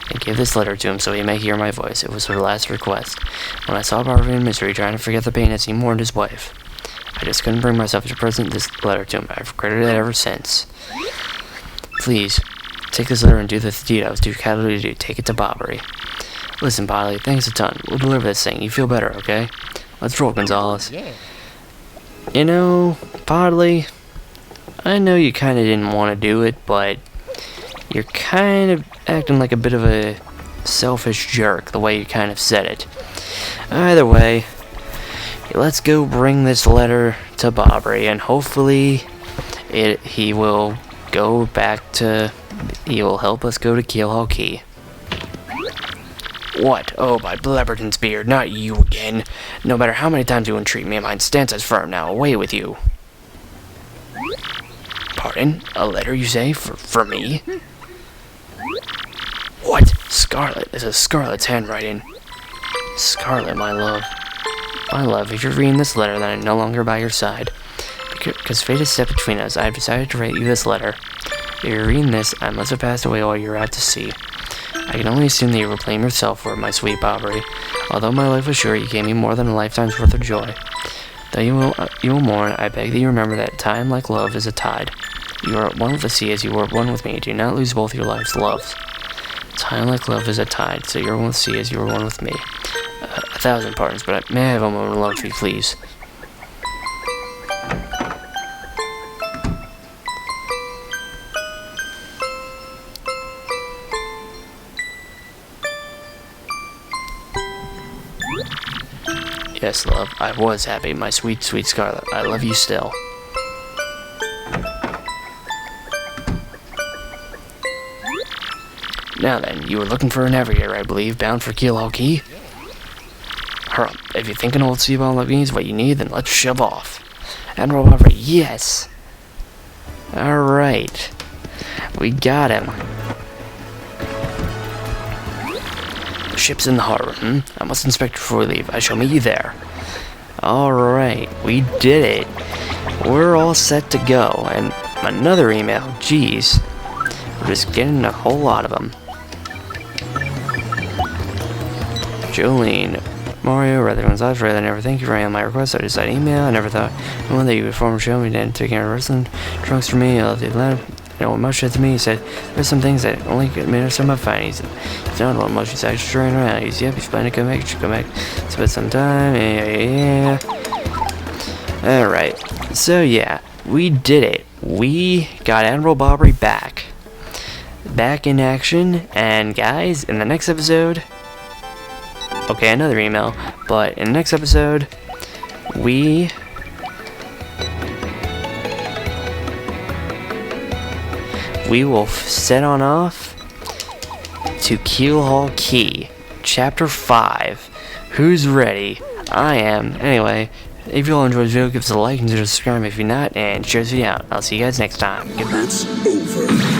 then give this letter to him so he may hear my voice. It was her last request. When I saw Bobbery in misery, trying to forget the pain as he mourned his wife, I just couldn't bring myself to present this letter to him. I've regretted it ever since. Please, take this letter and do the deed I was too cowardly to do. Take it to Bobbery. Listen, Polly, thanks a ton. We'll deliver this thing. You feel better, okay? Let's roll, Gonzalez. Yeah. You know, Podley, I know you kind of didn't want to do it, but you're kind of acting like a bit of a selfish jerk, the way you kind of said it. Either way, let's go bring this letter to Bobbery, and hopefully he will go back to... he will help us go to Keel Key. What? Oh, by Blebberton's beard, not you again. No matter how many times you entreat me, my stance is firm now. Away with you. Pardon? A letter, you say? For me? What? Scarlet. This is Scarlet's handwriting. Scarlet, my love. My love, if you're reading this letter, then I'm no longer by your side. Because fate has stepped between us, I have decided to write you this letter. If you're reading this, I must have passed away while you were out to sea. I can only assume that you will blame yourself for it, my sweet Bobbery. Although my life was short, you gave me more than a lifetime's worth of joy. Though you will mourn, I beg that you remember that time, like love, is a tide. You are one with the sea as you were one with me. Do not lose both your life's loves. Time like love is a tide, so you're one with the sea as you were one with me. 1,000 pardons, but may I have a moment of love for you, please? Yes, love, I was happy, my sweet, sweet Scarlet. I love you still. Now then, you were looking for a navigator, I believe, bound for Keel Key? If you think an old sea-ball means what you need, then let's shove off. Admiral Bobber, yes! Alright. We got him. The ship's in the harbor, I must inspect before we leave. I shall meet you there. Alright, we did it. We're all set to go. And another email, jeez. We're just getting a whole lot of them. Jolene. Mario, rather one's lives, rather than ever thank you for my request. I decided email. I never thought one that you would form show me didn't take care of wrestling trunks for me. I did let you know what Mush said to me. He said there's some things that only get made of some of fine. He's not one Mush, he's actually straying around. He's he's planning to come back, should come back. Spend some time. Yeah. Alright. So yeah, we did it. We got Admiral Bobbery back. Back in action, and guys, in the next episode, okay, another email, but in the next episode, we will set on off to Keelhaul Key, Chapter 5. Who's ready? I am. Anyway, if you all enjoyed this video, give us a like, consider subscribing if you're not, and share this video out. I'll see you guys next time. Goodbye. It's over.